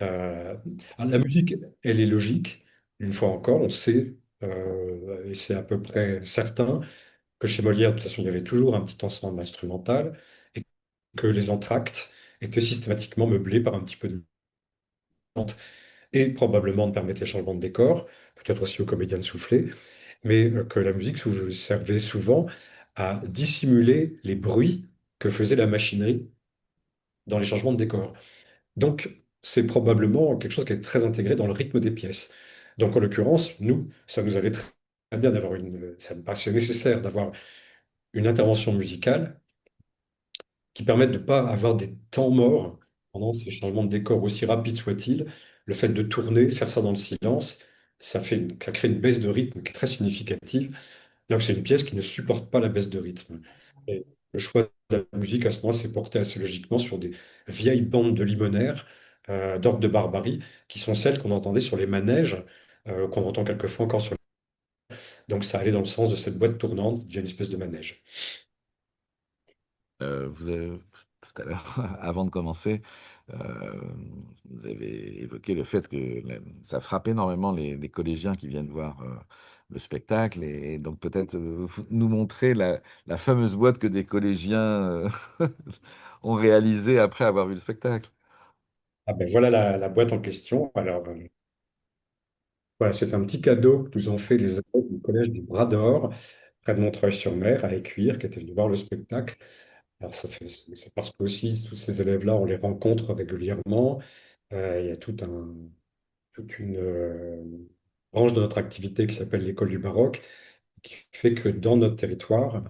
Euh, la musique, elle est logique. Une fois encore, on sait, et c'est à peu près certain, que chez Molière, de toute façon, il y avait toujours un petit ensemble instrumental et que les entr'actes étaient systématiquement meublés par un petit peu de chante et probablement de permettre les changements de décor, peut-être aussi aux comédiens de souffler, mais que la musique servait souvent à dissimuler les bruits que faisait la machinerie dans les changements de décor. Donc, c'est probablement quelque chose qui est très intégré dans le rythme des pièces. Donc, en l'occurrence, nous, ça nous allait très bien d'avoir ça me paraissait nécessaire d'avoir une intervention musicale qui permette de ne pas avoir des temps morts pendant ces changements de décor, aussi rapides soient-ils. Le fait de tourner, de faire ça dans le silence, ça crée une baisse de rythme qui est très significative. Là où c'est une pièce qui ne supporte pas la baisse de rythme. Et le choix de la musique, à ce moment, s'est porté assez logiquement sur des vieilles bandes de limonaires d'orgue de barbarie, qui sont celles qu'on entendait sur les manèges, qu'on entend quelquefois encore sur. Donc ça allait dans le sens de cette boîte tournante qui devient une espèce de manège. Vous avez, tout à l'heure, avant de commencer, euh, vous avez évoqué le fait que ça frappe énormément les collégiens qui viennent voir le spectacle et donc peut-être nous montrer la fameuse boîte que des collégiens ont réalisée après avoir vu le spectacle. Ah ben voilà la boîte en question. Alors voilà, c'est un petit cadeau que nous ont fait les élèves du collège du Bras d'Or, près de Montreuil-sur-Mer, à Écuire, qui étaient venus voir le spectacle. Alors c'est parce que aussi tous ces élèves-là, on les rencontre régulièrement. Il y a toute une branche de notre activité qui s'appelle l'école du baroque, qui fait que dans notre territoire,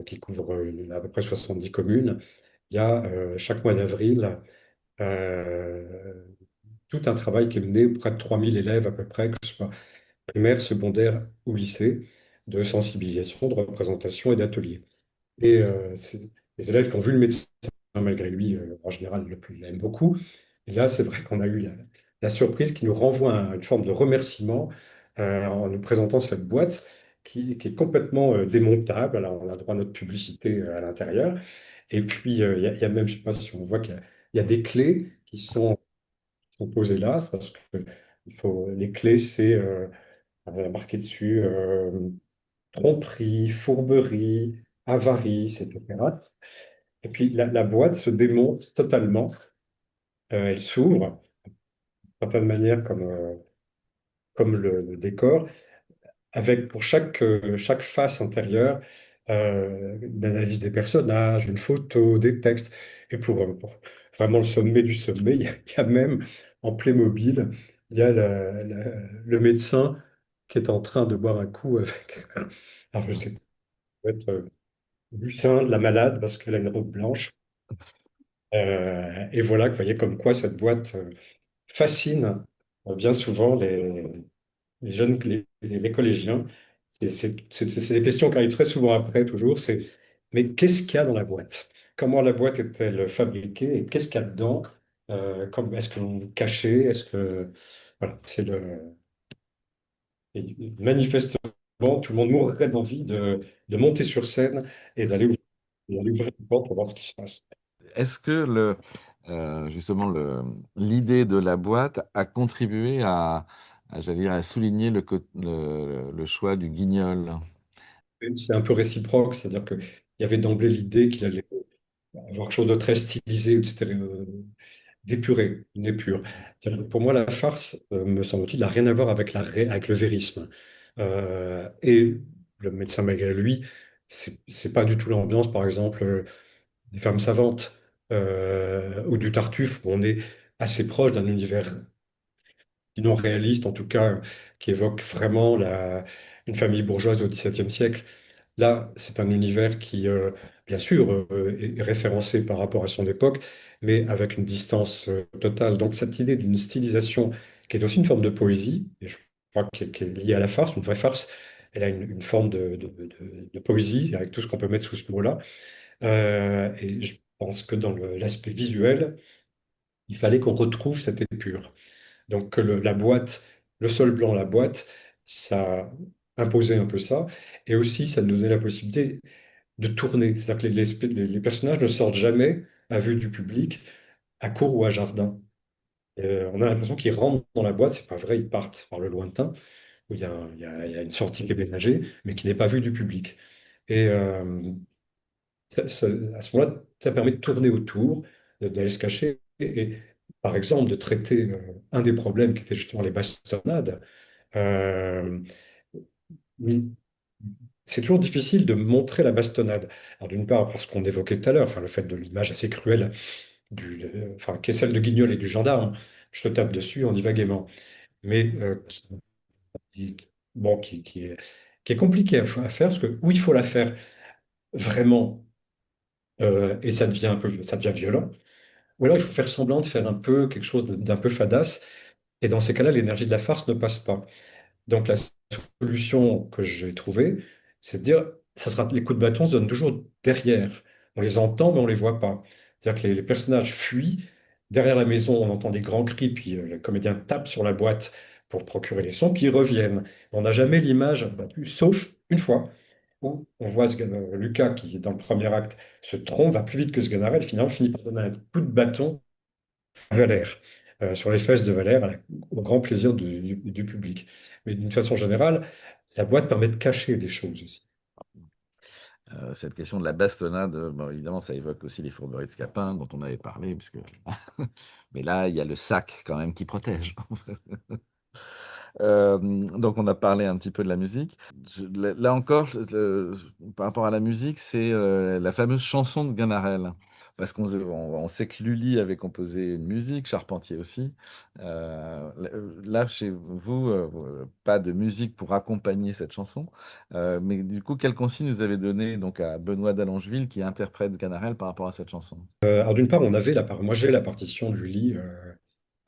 qui couvre à peu près 70 communes, il y a chaque mois d'avril euh, tout un travail qui est mené auprès de 3000 élèves à peu près, que ce soit primaire, secondaire ou lycée, de sensibilisation, de représentation et d'ateliers. Et c'est les élèves qui ont vu le médecin, malgré lui, en général, l'aiment beaucoup. Et là, c'est vrai qu'on a eu la surprise qui nous renvoie à une forme de remerciement en nous présentant cette boîte. qui est complètement démontable. Alors, on a droit à notre publicité à l'intérieur. Et puis, il y a même, je ne sais pas si on voit qu'il y a des clés qui sont posées là, parce que les clés, c'est marqué dessus tromperie, fourberie, avarice, etc. Et puis, la boîte se démonte totalement. Elle s'ouvre, d'une certaine manière, comme le décor, avec pour chaque face intérieure une analyse des personnages, une photo, des textes. Et pour vraiment le sommet du sommet, il y a même en Playmobil, il y a le médecin qui est en train de boire un coup avec, alors je sais pas, ça peut être Lucin de la malade parce qu'elle a une robe blanche. Et voilà, vous voyez comme quoi cette boîte fascine bien souvent les jeunes, les collégiens. C'est des questions qui arrivent très souvent après, toujours. Mais qu'est-ce qu'il y a dans la boîte? Comment la boîte est-elle fabriquée? Et qu'est-ce qu'il y a dedans? Est-ce que l'on caché? Voilà, manifestement, tout le monde mourrait d'envie de monter sur scène et d'aller ouvrir une porte pour voir ce qui se passe. Est-ce que justement l'idée de la boîte a contribué j'allais dire, à souligner le choix du guignol? C'est un peu réciproque, c'est-à-dire qu'il y avait d'emblée l'idée qu'il allait avoir quelque chose de très stylisé ou d'épuré, une épure. C'est-à-dire que pour moi, la farce, me semble-t-il, n'a rien à voir avec, avec le vérisme. Et le médecin, malgré lui, c'est pas du tout l'ambiance, par exemple, des femmes savantes ou du Tartuffe, où on est assez proche d'un univers sinon réaliste, en tout cas, qui évoque vraiment une famille bourgeoise au XVIIe siècle. Là, c'est un univers qui, bien sûr, est référencé par rapport à son époque, mais avec une distance totale. Donc, cette idée d'une stylisation qui est aussi une forme de poésie, et je crois qu'elle est liée à la farce, une vraie farce, elle a une forme de poésie, avec tout ce qu'on peut mettre sous ce mot-là. Et je pense que dans l'aspect visuel, il fallait qu'on retrouve cette épure. Donc, que la boîte, le sol blanc, la boîte, ça imposait un peu ça. Et aussi, ça nous donnait la possibilité de tourner. C'est-à-dire que les personnages ne sortent jamais à vue du public, à court ou à jardin. On a l'impression qu'ils rentrent dans la boîte, c'est pas vrai, ils partent par le lointain, où il y a une sortie qui est ménagée, mais qui n'est pas vue du public. Et à ce moment-là, ça permet de tourner autour, d'aller se cacher, par exemple de traiter un des problèmes qui était justement les bastonnades. Euh, c'est toujours difficile de montrer la bastonnade. Alors d'une part, parce qu'on évoquait tout à l'heure, enfin, le fait de l'image assez cruelle enfin, qui est celle de Guignol et du gendarme. Je te tape dessus, on y va gaiement. Mais qui- bon, qui est compliqué à faire, parce que où il faut la faire vraiment, et ça devient violent, ou alors il faut faire semblant de faire un peu quelque chose d'un peu fadasse, et dans ces cas-là, l'énergie de la farce ne passe pas. Donc la solution que j'ai trouvée, c'est de dire, les coups de bâton se donnent toujours derrière. On les entend, mais on les voit pas. C'est-à-dire que les personnages fuient. Derrière la maison, on entend des grands cris, puis le comédien tape sur la boîte pour procurer les sons, puis ils reviennent. On n'a jamais l'image battue, sauf une fois où on voit Lucas qui, dans le premier acte, se trompe, va plus vite que Sganarelle, finalement finit par donner un coup de bâton à Valère, sur les fesses de Valère, au grand plaisir du public. Mais d'une façon générale, la boîte permet de cacher des choses aussi. Cette question de la bastonnade, bon, évidemment, ça évoque aussi les fourberies de Scapin dont on avait parlé, puisque... mais là, il y a le sac quand même qui protège. Donc, on a parlé un petit peu de la musique. Là encore, par rapport à la musique, c'est la fameuse chanson de Ganarelle. Parce on sait que Lully avait composé une musique, Charpentier aussi. Là, chez vous, pas de musique pour accompagner cette chanson. Mais du coup, quelle consigne vous avez donné donc à Benoît d'Allongeville qui interprète Ganarelle par rapport à cette chanson? Alors d'une part, moi j'ai la partition de Lully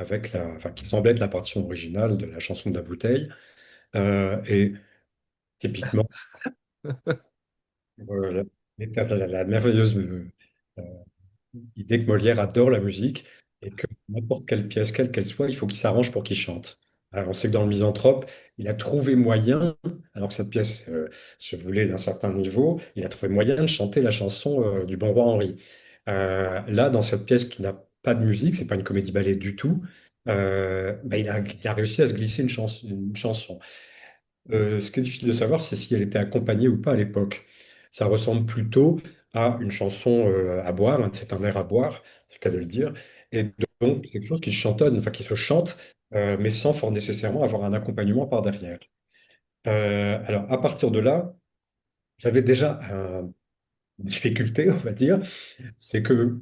enfin, qui semble être la partition originale de la chanson de la bouteille. Et typiquement, euh, la merveilleuse euh, idée que Molière adore la musique et que n'importe quelle pièce, quelle qu'elle soit, il faut qu'il s'arrange pour qu'il chante. Alors, on sait que dans le Misanthrope, il a trouvé moyen, alors que cette pièce se voulait d'un certain niveau, il a trouvé moyen de chanter la chanson du Bon Roi Henri. Là, dans cette pièce qui n'a pas de musique, c'est pas une comédie-ballet du tout, bah, il a réussi à se glisser une chanson. Ce qui est difficile de savoir, c'est si elle était accompagnée ou pas à l'époque. Ça ressemble plutôt à une chanson à boire, hein, c'est un air à boire, c'est le cas de le dire, et donc c'est quelque chose qui se chantonne, enfin qui se chante, mais sans fort nécessairement avoir un accompagnement par derrière. Alors à partir de là, j'avais déjà une difficulté, on va dire, c'est que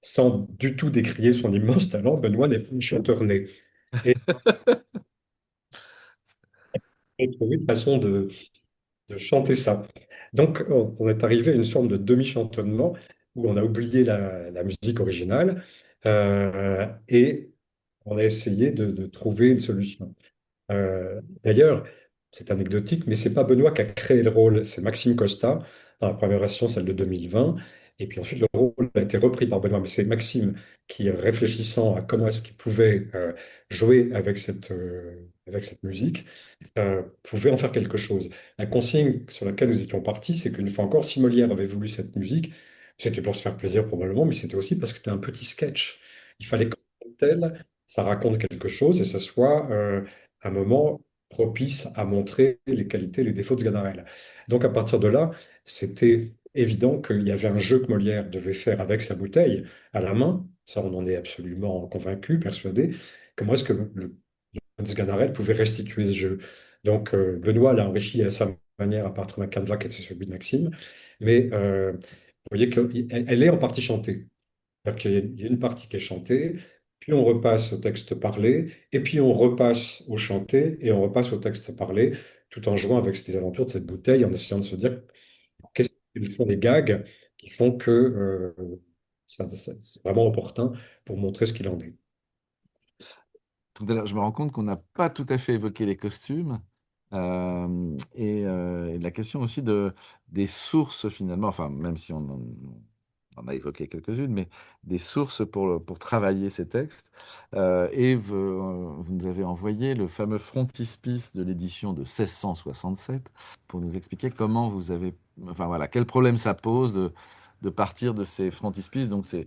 sans du tout décrier son immense talent, Benoît n'est pas un chanteur né. Et j'ai trouvé une façon de chanter ça. Donc, on est arrivé à une forme de demi-chantonnement où on a oublié la musique originale et on a essayé de trouver une solution. D'ailleurs, c'est anecdotique, mais c'est pas Benoît qui a créé le rôle, c'est Maxime Costa dans la première version, celle de 2020. Et puis ensuite, le rôle a été repris par Benoît, mais c'est Maxime qui, réfléchissant à comment est-ce qu'il pouvait jouer avec cette musique, pouvait en faire quelque chose. La consigne sur laquelle nous étions partis, c'est qu'une fois encore, si Molière avait voulu cette musique, c'était pour se faire plaisir probablement, mais c'était aussi parce que c'était un petit sketch. Il fallait qu'en tant que tel, ça raconte quelque chose et ce soit un moment propice à montrer les qualités, les défauts de Sganarelle. Donc à partir de là, c'était évident qu'il y avait un jeu que Molière devait faire avec sa bouteille à la main. Ça, on en est absolument convaincu, persuadé. Comment est-ce que Sganarelle pouvait restituer ce jeu? Donc Benoît l'a enrichi à sa manière à partir d'un canevas qui était celui de Maxime. Mais vous voyez qu'elle est en partie chantée. C'est-à-dire qu'il y a une partie qui est chantée, puis on repasse au texte parlé, et puis on repasse au chanté, et on repasse au texte parlé, tout en jouant avec ces alentours de cette bouteille, en essayant de se dire quels sont les gags qui font que c'est vraiment opportun pour montrer ce qu'il en est. Tout à l'heure, je me rends compte qu'on n'a pas tout à fait évoqué les costumes et la question aussi des sources finalement, enfin même si on a évoqué quelques-unes, mais des sources pour travailler ces textes. Et vous nous avez envoyé le fameux frontispice de l'édition de 1667 pour nous expliquer comment vous avez, enfin voilà, quel problème ça pose de partir de ces frontispices, donc ces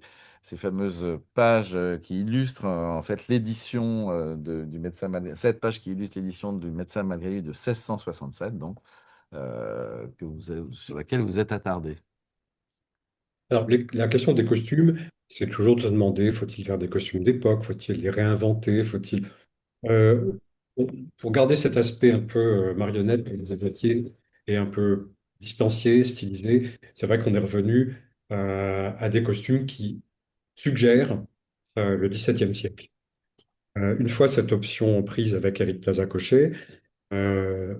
fameuses pages qui illustrent en fait l'édition du médecin malgré, cette page qui illustre l'édition du médecin malgré lui de 1667, donc sur laquelle vous êtes attardé. Alors, la question des costumes, c'est toujours de se demander, faut-il faire des costumes d'époque, faut-il les réinventer, faut-il... Euh, pour garder cet aspect un peu marionnette que vous évoquiez et un peu distancié, stylisé, c'est vrai qu'on est revenu à des costumes qui suggèrent le XVIIe siècle. Une fois cette option prise avec Éric Plaza-Cochet, euh,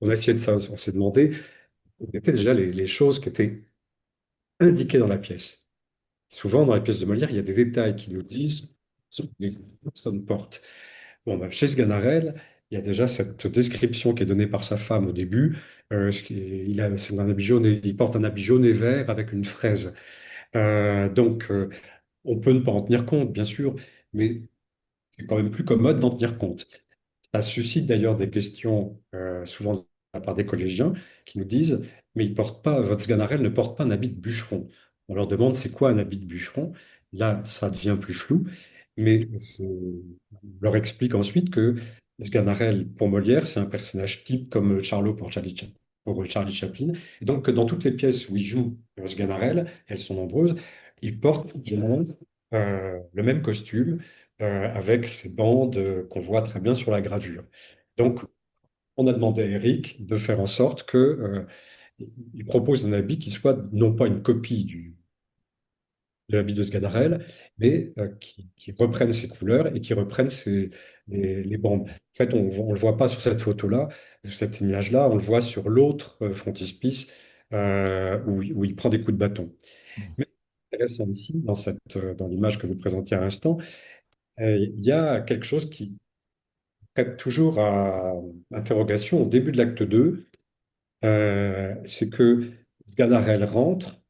on a essayé de ça, on s'est demandé quelles étaient déjà les choses qui étaient indiquées dans la pièce. Souvent, dans les pièces de Molière, il y a des détails qui nous disent ce que les personnes portent. Bon, ben, chez Sganarelle, il y a déjà cette description qui est donnée par sa femme au début. C'est un habit jaune il porte un habit jaune et vert avec une fraise. Donc, on peut ne pas en tenir compte, bien sûr, mais c'est quand même plus commode d'en tenir compte. Ça suscite d'ailleurs des questions, souvent de la part des collégiens, qui nous disent, mais il porte pas, votre Sganarelle ne porte pas un habit de bûcheron. On leur demande, c'est quoi un habit de bûcheron? Là, ça devient plus flou, mais on leur explique ensuite que Sganarelle, pour Molière, c'est un personnage type comme Charlot pour Charlie Chaplin. Et donc, que dans toutes les pièces où il joue Sganarelle, elles sont nombreuses, il porte généralement, le même costume avec ces bandes qu'on voit très bien sur la gravure. Donc, on a demandé à Eric de faire en sorte que il propose un habit qui soit non pas une copie de l'habit de Sganarelle, mais qui reprenne ses couleurs et qui reprenne les bandes. En fait, on ne le voit pas sur cette photo-là, sur cette image-là, on le voit sur l'autre frontispice où il prend des coups de bâton. Mais intéressant ici, dans l'image que vous présentiez à l'instant, il y a quelque chose qui prête toujours à interrogation au début de l'acte 2, c'est que Sganarelle rentre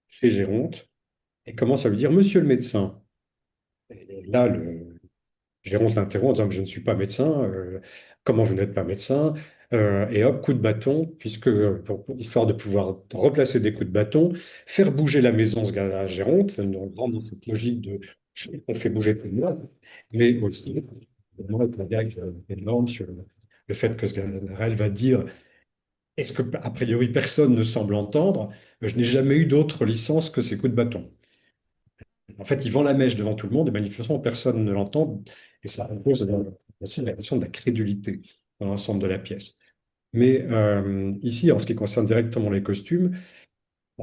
chez Géronte et commence à lui dire Monsieur le médecin. Et là, Géronte l'interrompt en disant que je ne suis pas médecin, comment vous n'êtes pas médecin? Et hop, coup de bâton, puisque histoire de pouvoir replacer des coups de bâton, faire bouger la maison, ce gars-là, Géronte, on rentre dans cette logique de on fait bouger tout le monde, mais aussi, évidemment, avec la gag énorme sur le fait que ce gars-là va dire est-ce que, a priori, personne ne semble entendre, je n'ai jamais eu d'autre licence que ces coups de bâton. En fait, il vend la mèche devant tout le monde et manifestement, personne ne l'entend. Et ça impose aussi la question de la crédulité dans l'ensemble de la pièce. Mais ici, en ce qui concerne directement les costumes,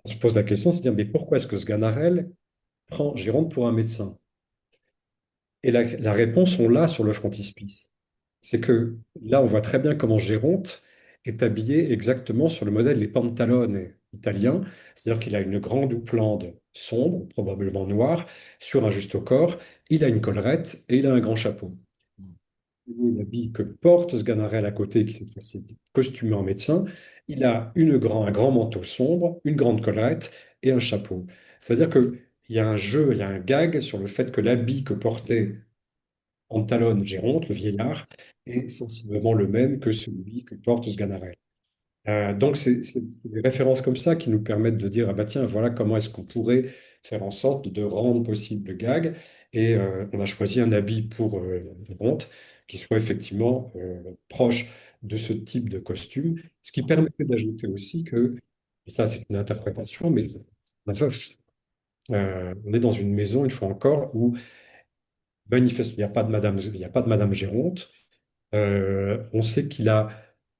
on se pose la question, c'est de dire, mais pourquoi est-ce que ce Ganarelle prend Géronte pour un médecin? Et la réponse, on l'a sur le frontispice. C'est que là, on voit très bien comment Géronte est habillé exactement sur le modèle des pantalone italiens, c'est-à-dire qu'il a une grande houppelande sombre, probablement noire, sur un juste au corps, il a une collerette et il a un grand chapeau. L'habit que porte Sganarelle à côté, qui cette fois-ci est costumé en médecin, il a un grand manteau sombre, une grande collerette et un chapeau. C'est-à-dire qu'il y a un jeu, il y a un gag sur le fait que l'habit que portait Antalone Géronte, le vieillard, est sensiblement le même que celui que porte Sganarelle. Donc, c'est des références comme ça qui nous permettent de dire, ah bah tiens, voilà comment est-ce qu'on pourrait faire en sorte de rendre possible le gag. Et on a choisi un habit pour Géronte qui soit effectivement proche de ce type de costume, ce qui permettait d'ajouter aussi que, et ça c'est une interprétation, mais la veuf, on est dans une maison, une fois encore, où manifestement, il n'y a pas de Madame Géronte. On sait qu'il a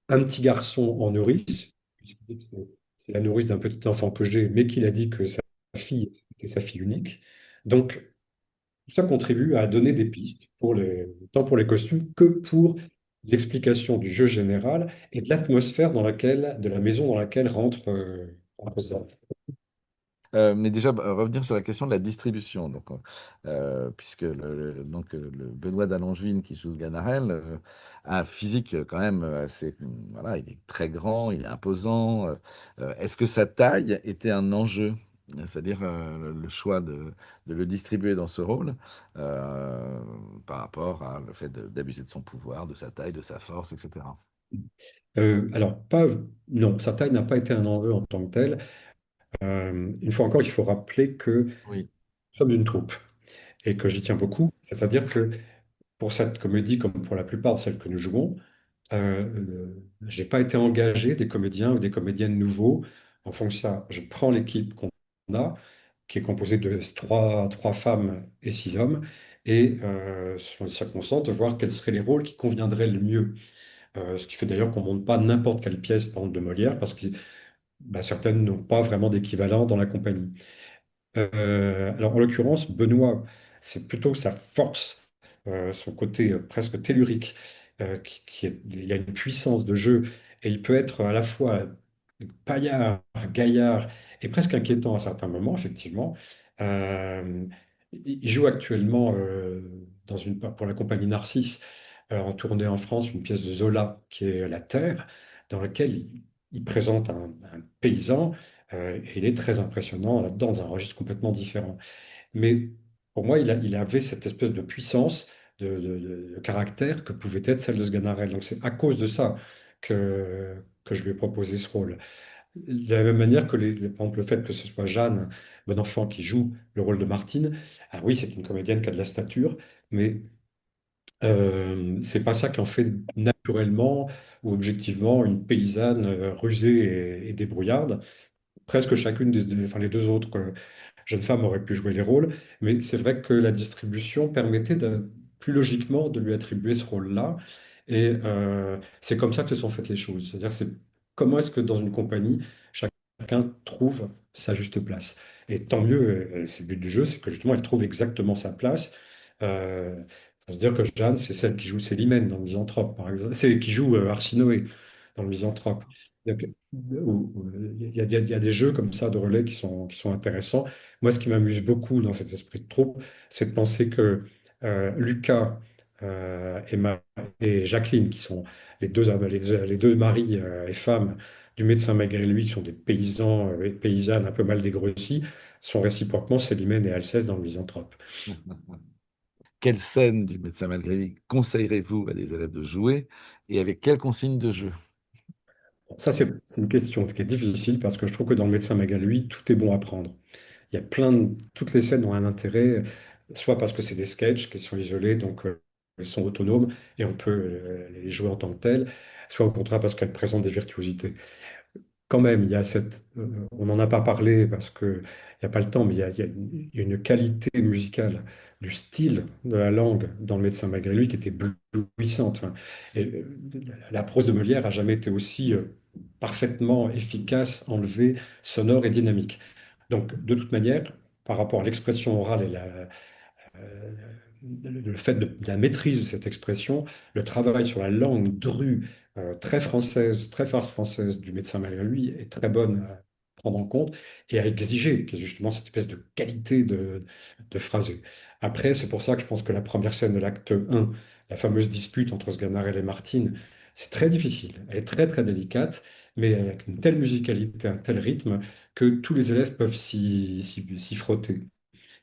un petit garçon en nourrice, puisqu'il dit que c'est la nourrice d'un petit enfant que j'ai, mais qu'il a dit que sa fille était sa fille unique. Donc, tout ça contribue à donner des pistes, tant pour les costumes que pour l'explication du jeu général et de l'atmosphère de la maison dans laquelle rentre ça. Mais déjà, revenir sur la question de la distribution. Donc, puisque le Benoît d'Allongevine qui joue ce Ganarelle a un physique quand même assez. Voilà, il est très grand, il est imposant. Est-ce que sa taille était un enjeu? C'est-à-dire le choix de le distribuer dans ce rôle par rapport à le fait d'abuser de son pouvoir, de sa taille, de sa force, etc. Alors, non, sa taille n'a pas été un enjeu en tant que tel. Une fois encore, il faut rappeler que nous Oui. sommes une troupe et que j'y tiens beaucoup. C'est-à-dire que pour cette comédie, comme pour la plupart de celles que nous jouons, je n'ai pas été engagé des comédiens ou des comédiennes nouveaux. En fonction de ça, je prends l'équipe qu'on a, qui est composée de trois femmes et 6 hommes, et sur les circonstances, de voir quels seraient les rôles qui conviendraient le mieux. Ce qui fait d'ailleurs qu'on ne monte pas n'importe quelle pièce, par exemple, de Molière, parce que bah, certaines n'ont pas vraiment d'équivalent dans la compagnie. Alors, en l'occurrence, Benoît, c'est plutôt sa force, son côté presque tellurique, il a une puissance de jeu et il peut être à la fois paillard, gaillard et presque inquiétant à certains moments, effectivement. Euh, il joue actuellement pour la compagnie Narcisse en tournée en France une pièce de Zola qui est La Terre, dans laquelle il présente un paysan et il est très impressionnant là-dedans, dans un registre complètement différent. Mais pour moi, il avait cette espèce de puissance, de caractère que pouvait être celle de Sganarelle. Donc c'est à cause de ça que je lui ai proposé ce rôle. De la même manière que par exemple, le fait que ce soit Jeanne, bon enfant, qui joue le rôle de Martine, ah oui, c'est une comédienne qui a de la stature, mais c'est pas ça qui en fait naturellement ou objectivement une paysanne rusée et débrouillarde. Presque chacune enfin, les deux autres jeunes femmes auraient pu jouer les rôles, mais c'est vrai que la distribution permettait plus logiquement de lui attribuer ce rôle-là. Et c'est comme ça que se sont faites les choses. C'est-à-dire, c'est comment est-ce que dans une compagnie, chacun trouve sa juste place. Et tant mieux, c'est le but du jeu, c'est que justement, elle trouve exactement sa place. Il faut se dire que Jeanne, c'est celle qui joue Célimène dans le Misanthrope, par exemple. C'est qui joue Arsinoé dans le Misanthrope. Donc, il y a des jeux comme ça de relais qui sont intéressants. Moi, ce qui m'amuse beaucoup dans cet esprit de troupe, c'est de penser que Lucas et Jacqueline, qui sont les deux maris et femmes du médecin malgré lui, qui sont des paysans et paysannes un peu mal dégrossis, sont réciproquement Célimène et Alceste dans le Misanthrope. Quelle scène du Médecin malgré lui conseillerez-vous à des élèves de jouer et avec quelles consignes de jeu? Ça, c'est une question qui est difficile parce que je trouve que dans le médecin Magal, tout est bon à prendre. Il y a toutes les scènes ont un intérêt, soit parce que c'est des sketchs qui sont isolés, donc ils sont autonomes et on peut les jouer en tant que tels, soit au contraire parce qu'elles présentent des virtuosités. Quand même, il y a on n'en a pas parlé parce qu'il n'y a pas le temps, mais il y a une qualité musicale du style de la langue dans Le Médecin malgré lui qui était éblouissante. Enfin, et, la prose de Molière a jamais été aussi parfaitement efficace, enlevée, sonore et dynamique. Donc, de toute manière, par rapport à l'expression orale et euh, le fait de la maîtrise de cette expression, le travail sur la langue drue, très française, très farce française du médecin malgré lui est très bonne à prendre en compte et à exiger, qui est justement cette espèce de qualité de phrasé. Après, c'est pour ça que je pense que la première scène de l'acte 1, la fameuse dispute entre Sganarelle et Martine, c'est très difficile. Elle est très très délicate, mais avec une telle musicalité, un tel rythme, que tous les élèves peuvent s'y frotter,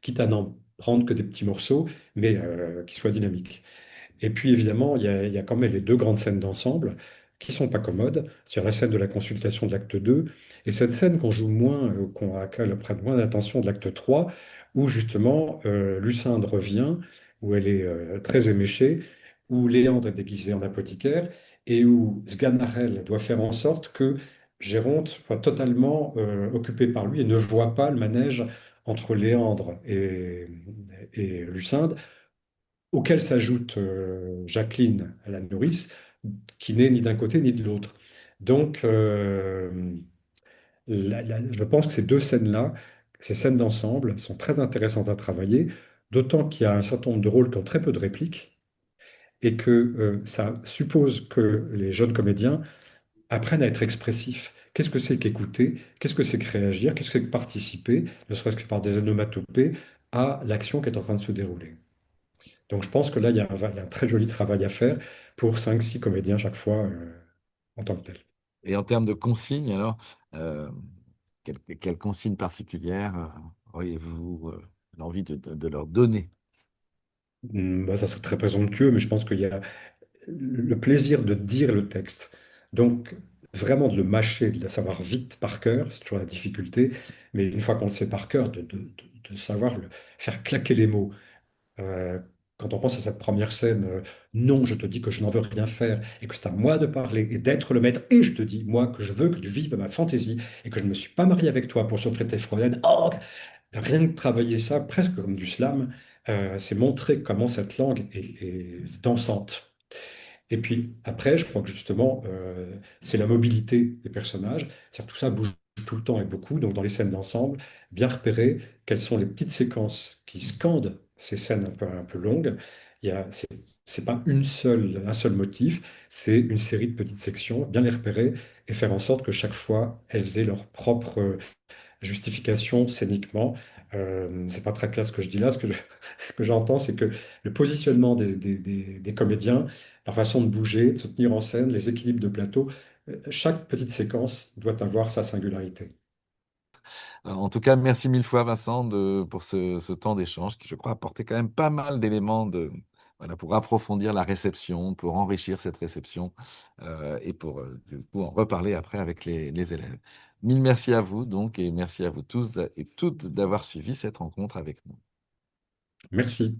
quitte à n'en prendre que des petits morceaux, mais qui soient dynamiques. Et puis évidemment, il y a quand même les deux grandes scènes d'ensemble qui sont pas commodes. C'est la scène de la consultation de l'acte 2 et cette scène qu'on joue moins, à laquelle on prête moins d'attention de l'acte 3, où justement Lucinde revient, où elle est très éméchée, où Léandre est déguisé en apothicaire et où Sganarelle doit faire en sorte que Géronte soit totalement occupé par lui et ne voit pas le manège entre Léandre et Lucinde, auquel s'ajoute Jacqueline, la nourrice, qui n'est ni d'un côté ni de l'autre. Donc, je pense que ces deux scènes-là, ces scènes d'ensemble, sont très intéressantes à travailler, d'autant qu'il y a un certain nombre de rôles qui ont très peu de répliques et que ça suppose que les jeunes comédiens apprennent à être expressifs. Qu'est-ce que c'est qu'écouter? Qu'est-ce que c'est que réagir? Qu'est-ce que c'est que participer, ne serait-ce que par des onomatopées, à l'action qui est en train de se dérouler? Donc je pense que là, il y a un très joli travail à faire pour cinq six comédiens chaque fois en tant que tel. Et en termes de consignes, alors, euh, quelles consignes particulières auriez-vous l'envie de leur donner? Bah, ça serait très présomptueux, mais je pense qu'il y a le plaisir de dire le texte. Donc vraiment de le mâcher, de le savoir vite par cœur, c'est toujours la difficulté, mais une fois qu'on le sait par cœur, de savoir faire claquer les mots. Euh, Quand on pense à cette première scène, non, je te dis que je n'en veux rien faire et que c'est à moi de parler et d'être le maître, et je te dis, moi, que je veux que tu vives ma fantaisie et que je ne me suis pas marié avec toi pour s'offrir tes freudens. Oh, rien que travailler ça, presque comme du slam, c'est montrer comment cette langue est dansante. Et puis après, je crois que justement, c'est la mobilité des personnages. C'est-à-dire que tout ça bouge tout le temps et beaucoup. Donc dans les scènes d'ensemble, bien repérer quelles sont les petites séquences qui scandent ces scènes un peu longues. C'est pas un seul motif, c'est une série de petites sections, bien les repérer et faire en sorte que chaque fois, elles aient leur propre justification scéniquement. C'est pas très clair ce que je dis là. Ce que j'entends, c'est que le positionnement des comédiens, leur façon de bouger, de se tenir en scène, les équilibres de plateau, chaque petite séquence doit avoir sa singularité. En tout cas, merci mille fois, Vincent, pour ce temps d'échange qui, je crois, a apporté quand même pas mal d'éléments voilà, pour approfondir la réception, pour enrichir cette réception et pour du coup, en reparler après avec les élèves. Mille merci à vous, donc, et merci à vous tous et toutes d'avoir suivi cette rencontre avec nous. Merci.